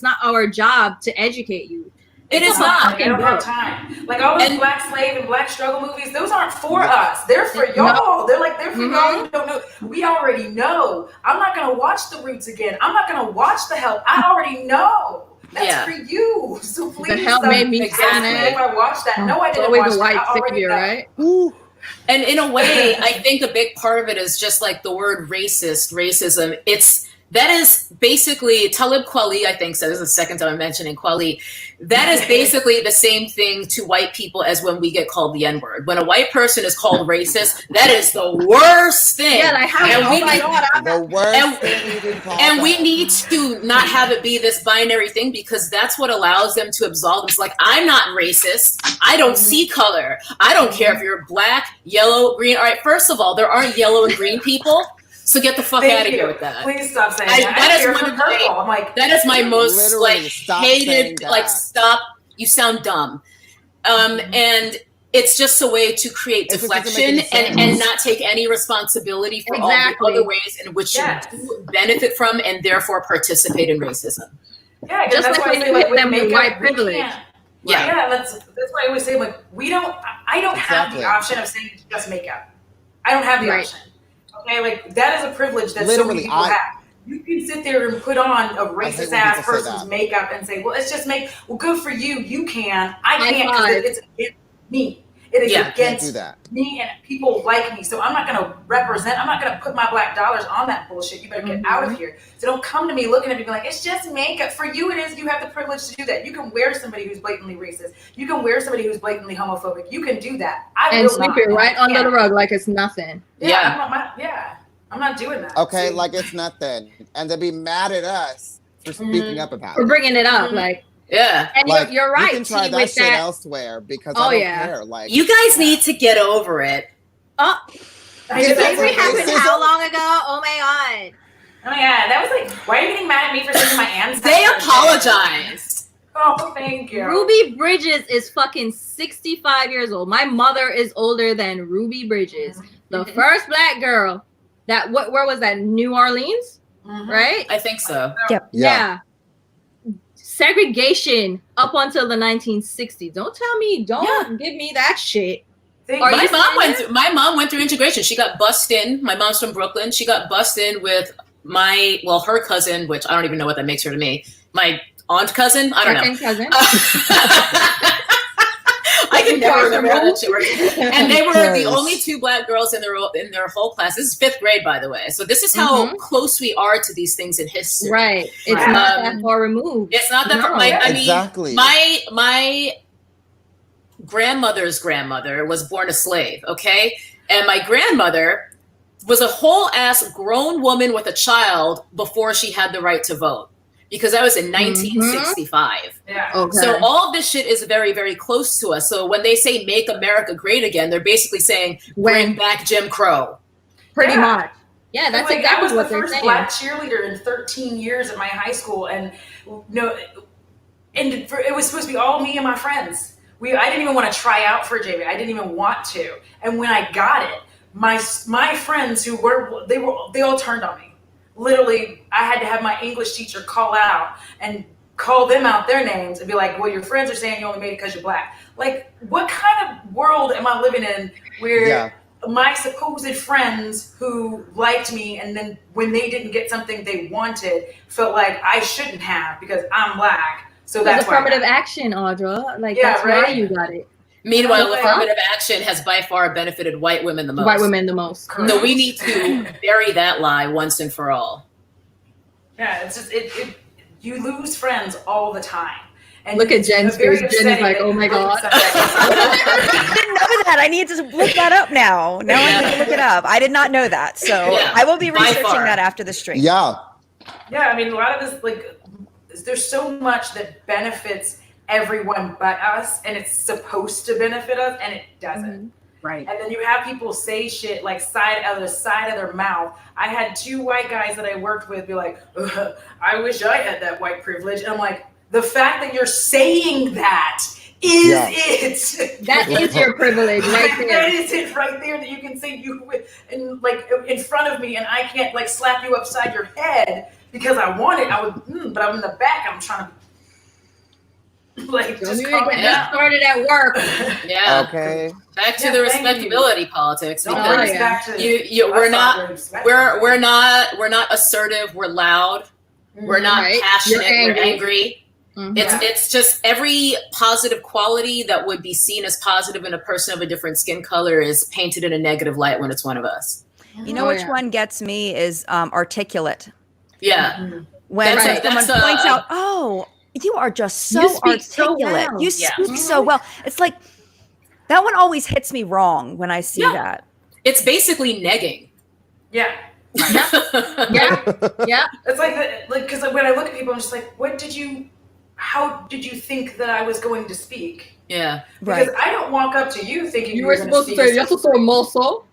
F: not our job to educate you.
B: It is not.
C: I don't have time. Like, all those Black slave and Black struggle movies, those aren't for us. They're for y'all. They're for y'all who don't know. We already know. I'm not gonna watch The Roots again. I'm not gonna watch The Help. I already know. That's for you. So please.
F: The Help made me
C: if I watched that. No, I didn't
F: always
C: watch
F: the white
C: that.
F: savior, right?
B: And in a way, I think a big part of it is just like the word racism. That is basically, Talib Kweli, I think, so this is the second time I'm mentioning Kweli. That is basically the same thing to white people as when we get called the N-word. When a white person is called racist, that is the worst thing.
F: Yeah, like,
E: the worst thing you can call
B: and we need to not have it be this binary thing, because that's what allows them to absolve them. It's like, I'm not racist. I don't see color. I don't care if you're Black, yellow, green. All right, first of all, there aren't yellow and green people. So get the fuck out of here with that.
C: Please stop saying that.
B: That is my most hated. Like, stop. You sound dumb. And it's just a way to create deflection and not take any responsibility for all the other ways in which you do benefit from and therefore participate in racism.
C: Yeah,
F: just like when you hit them with white privilege. That's
C: why I always say, like, I don't have the option of saying just makeup. I don't have the option. Okay, like, that is a privilege that so many people have. You can sit there and put on a racist ass person's makeup and say, well, it's just well, good for you. You can. I can't, because it's against me. It is against me and people like me. So I'm not going to represent, I'm not going to put my Black dollars on that bullshit. You better get out of here. So don't come to me looking at me like, it's just makeup. For you, it is. You have the privilege to do that. You can wear somebody who's blatantly racist. You can wear somebody who's blatantly homophobic. You can do that.
F: And sweep it right under the rug like it's nothing.
C: I'm not doing that.
E: Okay, like it's nothing. And they'll be mad at us for speaking up about it.
F: For bringing it up, like.
B: Yeah,
F: and
E: like,
F: you're right.
E: You can try that shit elsewhere because I don't care. Like,
B: you guys need to get over it.
F: Oh, did slavery happen how long ago? Oh my god!
C: Oh my god, that was like, why are you getting mad at me for saying my ancestors?
B: They apologized.
C: Oh, thank you.
F: Ruby Bridges is fucking 65 years old. My mother is older than Ruby Bridges, the first Black girl that where was that? New Orleans, right?
B: I think so.
A: Yep.
F: Yeah. Segregation up until the 1960s. Don't tell me, give me that shit.
B: My mom went through integration. She got bussed in. My mom's from Brooklyn. She got bussed in with her cousin, which I don't even know what that makes her to me. My aunt cousin. I don't know.
F: Second cousin.
B: I can never remember how that shit works. And they were the
E: Yes.
B: only 2 Black girls in their whole class. This is 5th grade, by the way. So this is how close we are to these things in history.
F: Right. It's
C: Right.
F: not that far removed.
B: It's not that
F: No.
B: far. I mean,
E: Exactly.
B: my grandmother's grandmother was born a slave, okay? And my grandmother was a whole ass grown woman with a child before she had the right to vote, because that was in 1965.
C: Yeah.
F: Okay.
B: So all of this shit is very, very close to us. So when they say make America great again, they're basically saying bring back Jim Crow.
F: Pretty
C: Yeah.
F: much. Yeah, that's
C: Like, I
F: exactly
C: was
F: what
C: the
F: they're
C: first
F: saying.
C: Black cheerleader in 13 years at my high school, and it was supposed to be all me and my friends. I didn't even want to try out for JV. I didn't even want to. And when I got it, my friends they all turned on me. Literally, I had to have my English teacher call out and call them out their names and be like, well, your friends are saying you only made it because you're Black. Like, what kind of world am I living in where my supposed friends who liked me, and then when they didn't get something they wanted, felt like I shouldn't have because I'm Black. So that's why
F: affirmative action, Audra. Like,
C: Yeah,
F: that's why
C: right?
F: you got it.
B: Meanwhile,
C: Okay.
B: affirmative action has by far benefited white women the most.
F: White women the most.
C: Correct.
B: So we need to bury that lie once and for all.
C: Yeah, it's just you lose friends all the time. And
F: Look at
C: it's
F: Jen's
C: very
F: face. Jen is
C: upsetting
F: like,
C: that
F: oh
C: you
F: my
C: look
F: God.
C: at something
A: I didn't know that. I need to look that up now. Now I need to look it up. I did not know that. So
B: Yeah,
A: I will be
B: by
A: researching
B: far.
A: that after the stream.
E: Yeah.
C: Yeah, I mean, a lot of this, like, there's so much that benefits everyone but us, and it's supposed to benefit us, and it doesn't.
D: Right.
C: And then you have people say shit like out of the side of their mouth. I had 2 white guys that I worked with be like, I wish I had that white privilege. And I'm like, the fact that you're saying that is it.
F: That is your privilege right
C: That
F: there.
C: is it right there, that you can say you and like in front of me, and I can't like slap you upside your head because I want it. I would, but I'm in the back. I'm trying to like
F: Don't
C: just
F: even
C: calm
F: get
C: it
F: me
C: down.
F: started at work.
B: Yeah.
E: Okay.
B: Back to
C: Yeah,
B: the
C: thank you.
B: respectability politics.
C: Don't
B: Because
C: bring us
F: yeah.
C: back to
B: we're
C: us
B: not
C: being respectful.
B: we're not assertive. We're loud. We're not
F: Right.
B: passionate.
F: You're
B: We're angry.
F: Mhm.
B: It's just every positive quality that would be seen as positive in a person of a different skin color is painted in a negative light when it's one of us.
A: You know
F: Oh,
A: which
F: yeah.
A: one gets me is articulate.
B: Yeah.
A: When
B: That's
A: someone
B: a-
A: points out, oh, you are just so
F: You speak so
A: articulate.
F: well.
A: You
B: Yeah.
A: speak so well. It's like, that one always hits me wrong when I see
B: Yeah.
A: that.
B: It's basically negging.
C: Yeah.
F: Yeah. Yeah.
C: It's like because when I look at people, I'm just like, how did you think that I was going to speak?
B: Yeah.
C: Because
A: Right.
C: I don't walk up to you thinking
F: You
C: you
F: were
C: gonna
F: supposed to
C: speak
F: say,
C: a
F: yes,
C: certain
F: so muscle.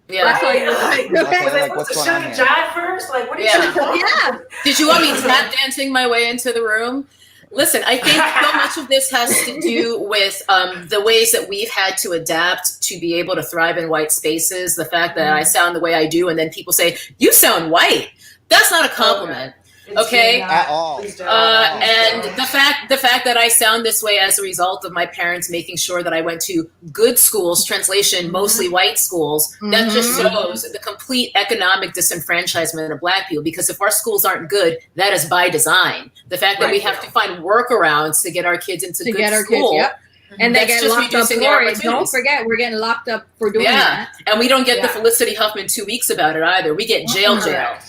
B: Yeah.
C: Right? Like,
E: Okay,
C: was I
E: like,
C: supposed
E: what's
C: to
E: going
C: show
E: on
C: the
E: here?
C: jive first? Like, what are you
B: Yeah.
C: doing?
F: Yeah.
B: Did you want me tap dancing my way into the room? Listen, I think so much of this has to do with the ways that we've had to adapt to be able to thrive in white spaces. The fact that I sound the way I do, and then people say, you sound white. That's not a compliment. Okay.
E: At all.
C: Please don't.
B: And the fact that I sound this way as a result of my parents making sure that I went to good schools, translation, mostly white schools, that just shows the complete economic disenfranchisement of Black people. Because if our schools aren't good, that is by design. The fact that we have to find workarounds to get our kids into good school.
F: Yep. And they
B: That's
F: get
B: just
F: locked up
B: reducing the
F: for it. Don't
B: opportunities.
F: forget, we're getting locked up for doing
B: Yeah.
F: that.
B: And we don't get the
C: Yeah.
B: Felicity Huffman 2 weeks about it either. We get jail.
C: Correct.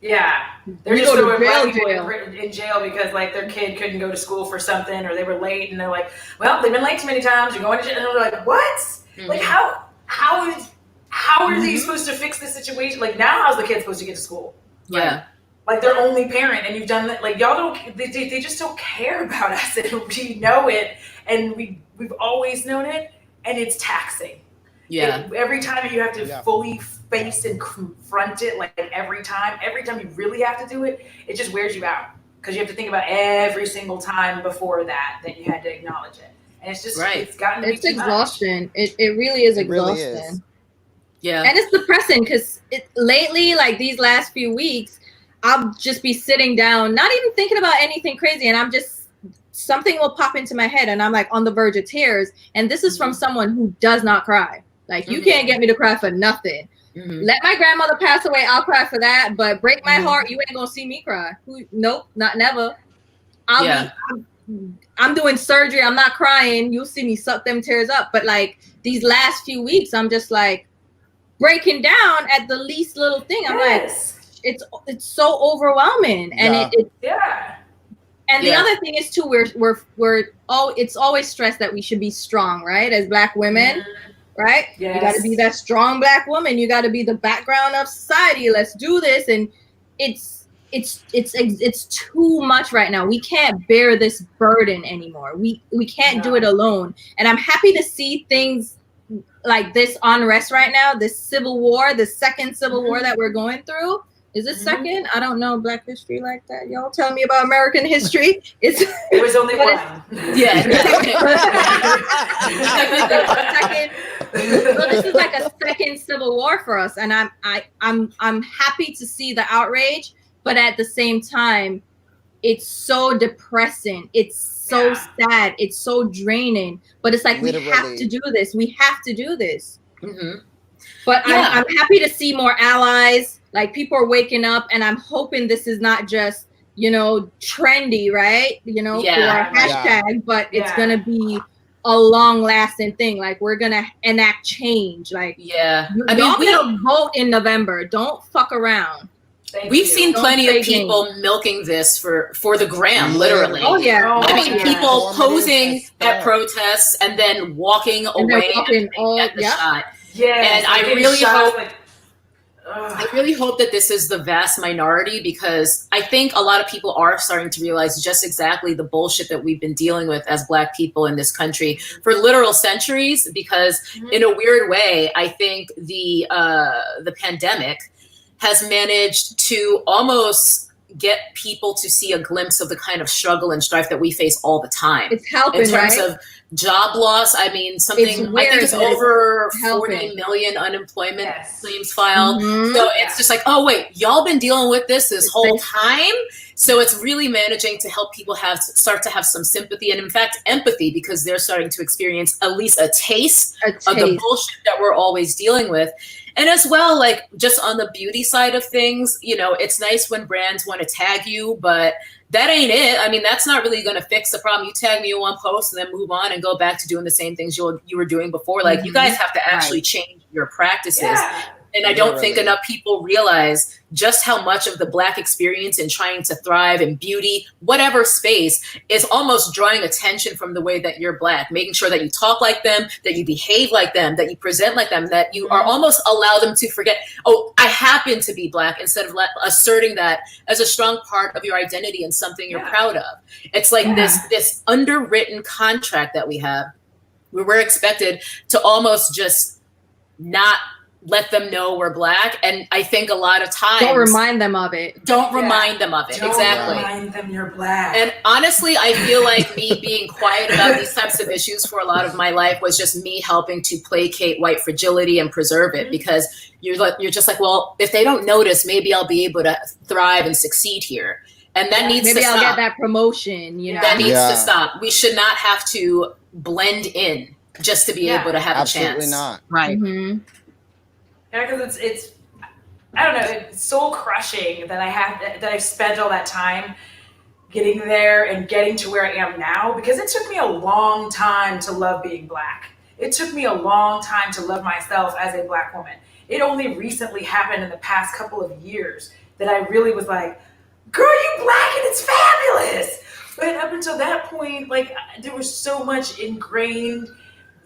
C: Yeah, they're
F: We
C: just
F: go to
C: throwing black
F: jail.
C: people in jail because like their kid couldn't go to school for something, or they were late, and they're like, "Well, they've been late too many times. You're going to jail." And they're like, "What? Like how are they supposed to fix this situation? Like now, how's the kid supposed to get to school?
B: Yeah.
C: Like their only parent, and you've done that. Like y'all don't. They just don't care about us, and we know it, and we've always known it, and it's taxing.
B: Yeah.
C: Every time you have to
E: Yeah.
C: fully face and confront it, like every time you really have to do it, it just wears you out because you have to think about every single time before that you had to acknowledge it, and it's just it's gotten to be
F: It's
C: too much.
F: exhaustion. It really is
E: It really
F: exhausting.
E: is.
B: Yeah.
F: And it's depressing because lately, like these last few weeks, I'll just be sitting down, not even thinking about anything crazy, and I'm just something will pop into my head, and I'm like on the verge of tears. And this is from someone who does not cry. Like you can't get me to cry for nothing. Let my grandmother pass away, I'll cry for that. But break my heart, you ain't gonna see me cry. Nope, not never. I'm doing surgery. I'm not crying. You'll see me suck them tears up. But like these last few weeks, I'm just like breaking down at the least little thing. I'm like, it's so overwhelming, and And the other thing is too, it's always stressed that we should be strong, right? As Black women, right? Yes. You got to be that strong Black woman. You got to be the background of society. Let's do this, and it's too much right now. We can't bear this burden anymore. We can't do it alone. And I'm happy to see things like this unrest right now. This civil war, the second civil war that we're going through. Is it second? I don't know Black history like that. Y'all tell me about American history. It
C: was only one.
F: So this is like a second civil war for us, and I'm happy to see the outrage, but at the same time, it's so depressing. It's so sad. It's so draining. But it's like we have to do this. We have to do this. But I'm happy to see more allies. Like people are waking up, and I'm hoping this is not just, trendy, right? For a hashtag, but it's going to be a long lasting thing. Like we're going to enact change. Like, we're going to vote in November. Don't fuck around.
B: We've seen plenty of people milking this for the gram, literally.
F: Oh, yeah.
B: I mean, people posing at protests and then walking away at the shot.
C: Yes,
B: and I really hope that this is the vast minority, because I think a lot of people are starting to realize just exactly the bullshit that we've been dealing with as Black people in this country for literal centuries. Because in a weird way, I think the pandemic has managed to almost get people to see a glimpse of the kind of struggle and strife that we face all the time.
F: It's helping,
B: in terms of job loss. I mean, I think it's over 40 million unemployment claims filed. So it's just like, oh wait, y'all been dealing with this whole time. So it's really managing to help people start to have some sympathy and in fact empathy, because they're starting to experience at least a taste of the bullshit that we're always dealing with. And as well, like just on the beauty side of things, it's nice when brands want to tag you, but that ain't it. I mean, that's not really going to fix the problem. You tag me in one post and then move on and go back to doing the same things you were doing before. Like you guys have to actually change your practices. And I don't think enough people realize just how much of the Black experience in trying to thrive in beauty, whatever space, is almost drawing attention from the way that you're Black, making sure that you talk like them, that you behave like them, that you present like them, that you are almost allow them to forget, oh, I happen to be Black, instead of asserting that as a strong part of your identity and something you're proud of. It's like this underwritten contract that we have where we're expected to almost just not let them know we're Black. And I think a lot of times
F: don't remind them of it.
B: Don't remind them of it. Exactly.
C: Remind them you're Black.
B: And honestly, I feel like me being quiet about these types of issues for a lot of my life was just me helping to placate white fragility and preserve it, because you're just like, well, if they don't notice, maybe I'll be able to thrive and succeed here. And that needs to stop.
F: Maybe I'll get that promotion,
B: That needs to stop. We should not have to blend in just to be able to have a chance.
E: Absolutely not.
D: Right.
C: Yeah, because it's I don't know, it's soul crushing that I've spent all that time getting there and getting to where I am now, because it took me a long time to love being Black. It took me a long time to love myself as a Black woman. It only recently happened in the past couple of years that I really was like, girl, you Black and it's fabulous. But up until that point, like there was so much ingrained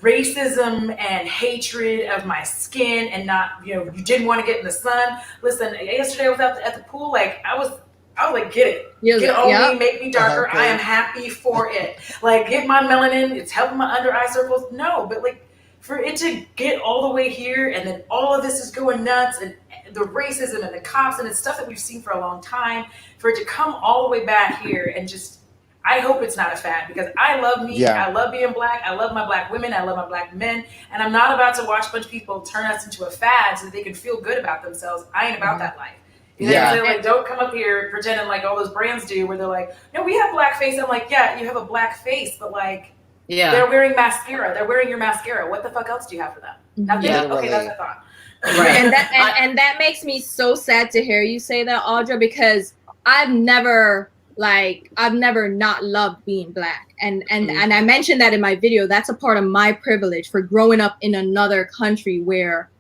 C: racism and hatred of my skin, and not, you didn't want to get in the sun. Listen, yesterday I was out at the pool, like I was like, get it. Get on me, make me darker. I am happy for it. Like, get my melanin, it's helping my under eye circles. No, but like for it to get all the way here, and then all of this is going nuts, and the racism and the cops and the stuff that we've seen for a long time, for it to come all the way back here, and just, I hope it's not a fad, because I love me. I love being Black. I love my Black women. I love my Black men. And I'm not about to watch a bunch of people turn us into a fad so that they can feel good about themselves. I ain't about that life. Like, don't come up here pretending like all those brands do, where they're like, no, we have Black face. I'm like, yeah, you have a Black face, but like, they're wearing mascara. They're wearing your mascara. What the fuck else do you have for them? Nothing. Okay, that's a thought.
F: Right. And that makes me so sad to hear you say that, Audra, because I've never like I've never not loved being black. And I mentioned that in my video. That's a part of my privilege for growing up in another country where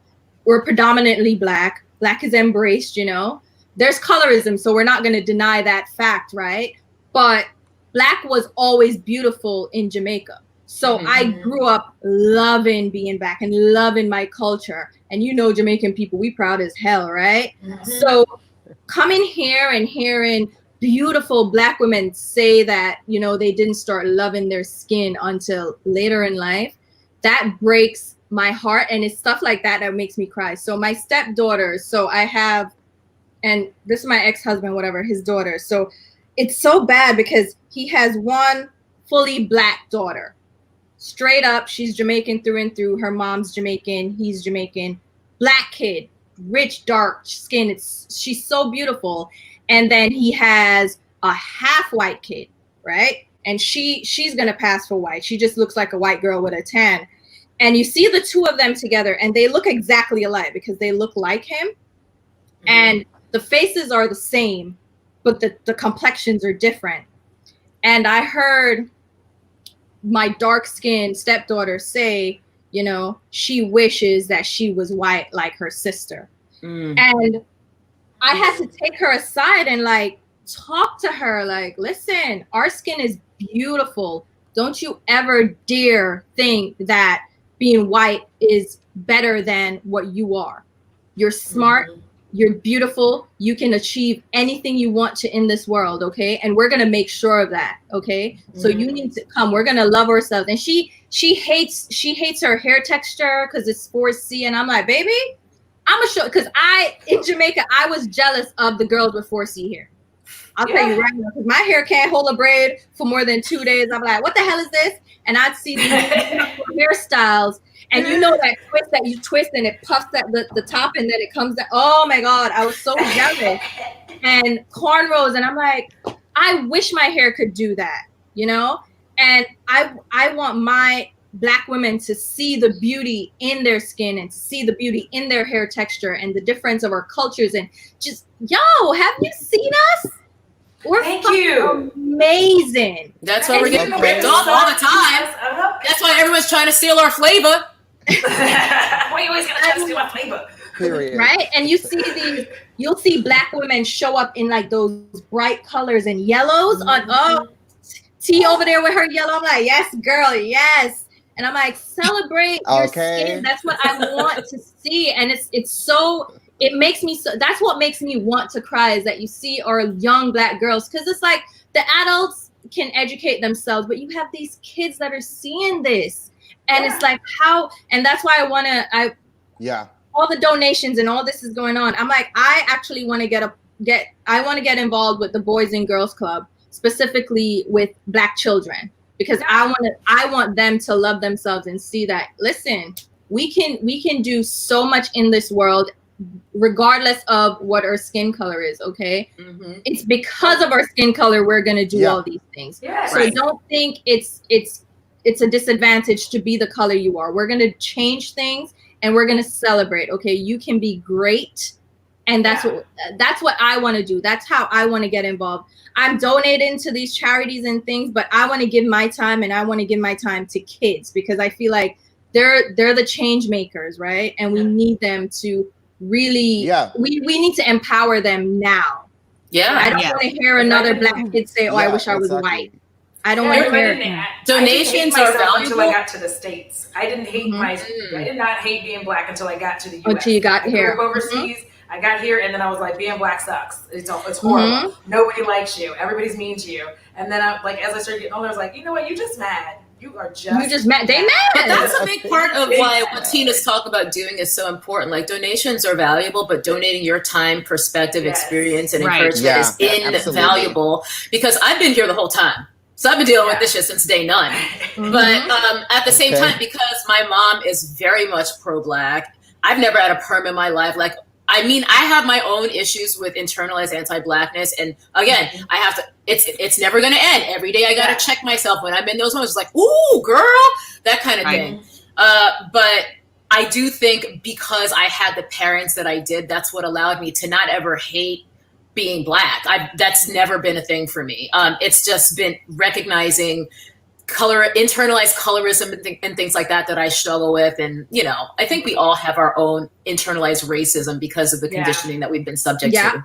F: we're predominantly black. Black is embraced, you know. There's colorism, so we're not going to deny that fact, right? But black was always beautiful in Jamaica. So I grew up loving being black and loving my culture. And you know, Jamaican people, we proud as hell, right? So coming here and hearing beautiful black women say that, you know, they didn't start loving their skin until later in life, that breaks my heart. And it's stuff like that that makes me cry. So my stepdaughter, so I have, and this is my ex-husband, whatever, his daughter. So it's so bad because he has one fully black daughter. Straight up, she's Jamaican through and through. Her mom's Jamaican, he's Jamaican. Black kid, rich, dark skin. She's so beautiful. And then he has a half white kid, right? And she's gonna pass for white. She just looks like a white girl with a tan. And you see the two of them together, and they look exactly alike because they look like him. And the faces are the same, but the complexions are different. And I heard my dark-skinned stepdaughter say, you know, she wishes that she was white like her sister. And I had to take her aside and like talk to her like, listen, our skin is beautiful. Don't you ever dare think that being white is better than what you are. You're smart. You're beautiful. You can achieve anything you want to in this world, okay? And we're gonna make sure of that, okay? So you need to come. We're gonna love ourselves. And she hates her hair texture because it's 4C. And I'm like, baby, I'm gonna show, because in Jamaica, I was jealous of the girls with 4C hair. I'll tell you right now, because my hair can't hold a braid for more than 2 days. I'm like, what the hell is this? And I'd see these hairstyles. And you know that twist that you twist and it puffs at the top and then it comes down. Oh my God, I was so jealous. And cornrows, and I'm like, I wish my hair could do that, you know? And I want my Black women to see the beauty in their skin and to see the beauty in their hair texture and the difference of our cultures. And just, yo, have you seen us? We're amazing.
B: That's why we're getting ripped off all the time. That's why everyone's trying to steal our flavor.
C: Why are you always gonna try to steal my flavor?
E: Period.
F: Right? And you'll see Black women show up in like those bright colors and yellows on T over there with her yellow. I'm like, yes, girl, yes. And I'm like, celebrate your skin. That's what I want to see. And it makes me so, that's what makes me want to cry, is that you see our young Black girls, because it's like the adults can educate themselves, but you have these kids that are seeing this. And it's like, how, and that's why all the donations and all this is going on. I'm like, I actually want to get involved with the Boys and Girls Club, specifically with Black children, because I want them to love themselves and see that, listen, we can do so much in this world, regardless of what our skin color is. Okay. It's because of our skin color we're going to do all these things. So don't think it's a disadvantage to be the color you are. We're going to change things and we're going to celebrate. Okay. You can be great. And that's what I want to do. That's how I want to get involved. I'm donating to these charities and things, but I want to give my time, and I want to give my time to kids, because I feel like they're the change makers, right? And we need them to really, we need to empower them now. I don't want to hear another Black kid say, I wish I was white. I don't want to hear it.
B: Donations are valuable.
C: Until I got to the States. I didn't hate I did not hate being Black until I got to the US.
F: Until you got here.
C: I grew up overseas. I got here, and then I was like, being Black sucks. It's horrible. Nobody likes you. Everybody's mean to you. And then as I started getting older, I was like, you know what? You're just mad. You are just
F: mad. They mad.
B: But that's a big part of why what Tina's talking about doing is so important. Like, donations are valuable, but donating your time, perspective, experience, and encouragement is invaluable. Because I've been here the whole time. So I've been dealing with this shit since day none. But at the same time, because my mom is very much pro-Black, I've never had a perm in my life. Like, I mean, I have my own issues with internalized anti-Blackness. And again, I have to, it's never going to end. Every day I got to check myself when I'm in those moments. It's like, ooh, girl, that kind of thing. But I do think because I had the parents that I did, that's what allowed me to not ever hate being Black. That's never been a thing for me. It's just been recognizing internalized colorism and things like that I struggle with. And, you know, I think we all have our own internalized racism because of the conditioning that we've been subject to.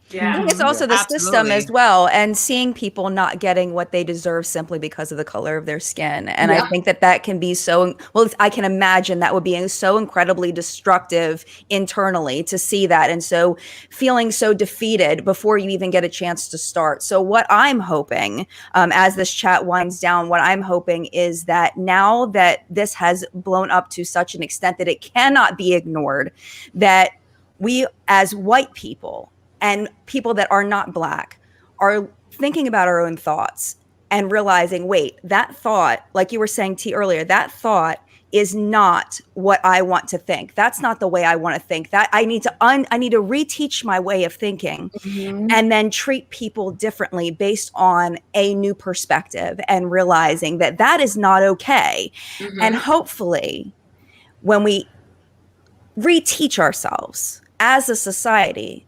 C: Yeah.
A: I think it's also the system as well, and seeing people not getting what they deserve simply because of the color of their skin. And I think that can be I can imagine that would be so incredibly destructive internally to see that. And so feeling so defeated before you even get a chance to start. So what I'm hoping, as this chat winds down, what I'm hoping is that now that this has blown up to such an extent that it cannot be ignored, that we as white people and people that are not Black are thinking about our own thoughts and realizing, wait, that thought, like you were saying, T, earlier, that thought is not what I want to think. That's not the way I want to think. That I need to reteach my way of thinking and then treat people differently based on a new perspective and realizing that that is not okay. And hopefully when we reteach ourselves as a society,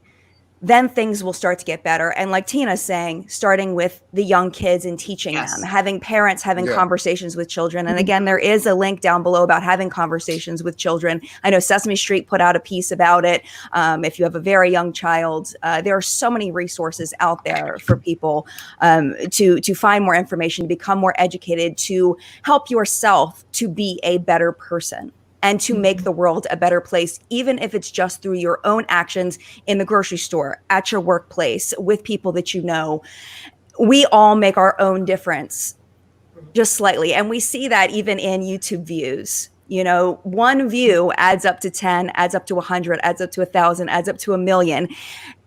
A: then things will start to get better. And like Tina's saying, starting with the young kids and teaching them, having parents having conversations with children. And again, there is a link down below about having conversations with children. I know Sesame Street put out a piece about it. If you have a very young child, there are so many resources out there for people to find more information, to become more educated, to help yourself to be a better person and to make the world a better place, even if it's just through your own actions in the grocery store, at your workplace, with people that you know. We all make our own difference, just slightly. And we see that even in YouTube views. You know, one view adds up to 10, adds up to 100, adds up to 1,000, adds up to 1,000,000.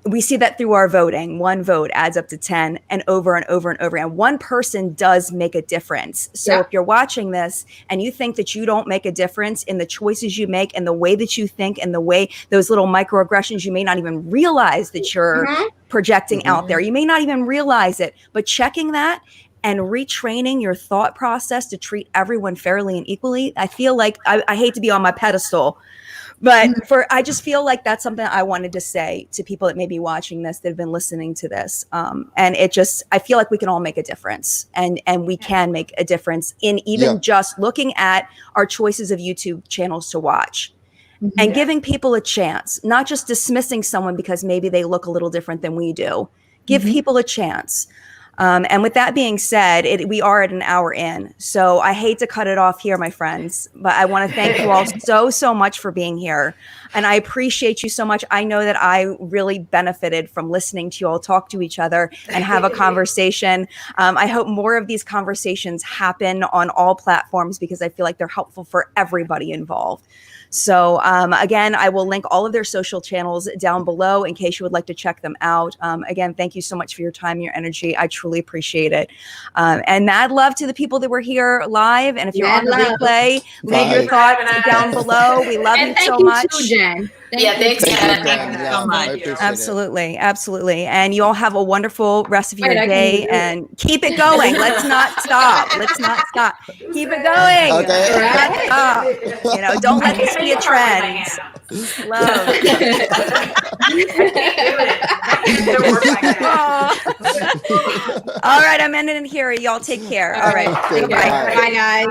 A: We see that through our voting. One vote adds up to 10, and over and over and over. And one person does make a difference. So if you're watching this and you think that you don't make a difference in the choices you make and the way that you think and the way those little microaggressions, you may not even realize that you're projecting out there. You may not even realize it, but checking that and retraining your thought process to treat everyone fairly and equally. I feel like I hate to be on my pedestal, but I just feel like that's something I wanted to say to people that may be watching this, that have been listening to this. And I feel like we can all make a difference, and we can make a difference in even just looking at our choices of YouTube channels to watch and giving people a chance, not just dismissing someone because maybe they look a little different than we do. Give people a chance. And with that being said, we are at an hour in, so I hate to cut it off here, my friends, but I want to thank you all so much for being here. And I appreciate you so much. I know that I really benefited from listening to you all talk to each other and have a conversation. I hope more of these conversations happen on all platforms because I feel like they're helpful for everybody involved. So again, I will link all of their social channels down below in case you would like to check them out. Again, thank you so much for your time, your energy. I truly appreciate it. And mad love to the people that were here live. And if you're on the replay, leave your thoughts down below. We love you so much.
F: Thank you, Jen.
B: Thanks, Jen.
D: Thank you so much.
A: Absolutely. Absolutely. And you all have a wonderful rest of your day and keep it going. Let's not stop. Let's not stop. Keep it going.
E: Okay.
A: Let's stop. You know, don't let this be a trend. Love. All right. I'm ending it here. Y'all take care. All right.
E: Okay,
A: Bye.
F: Bye, guys.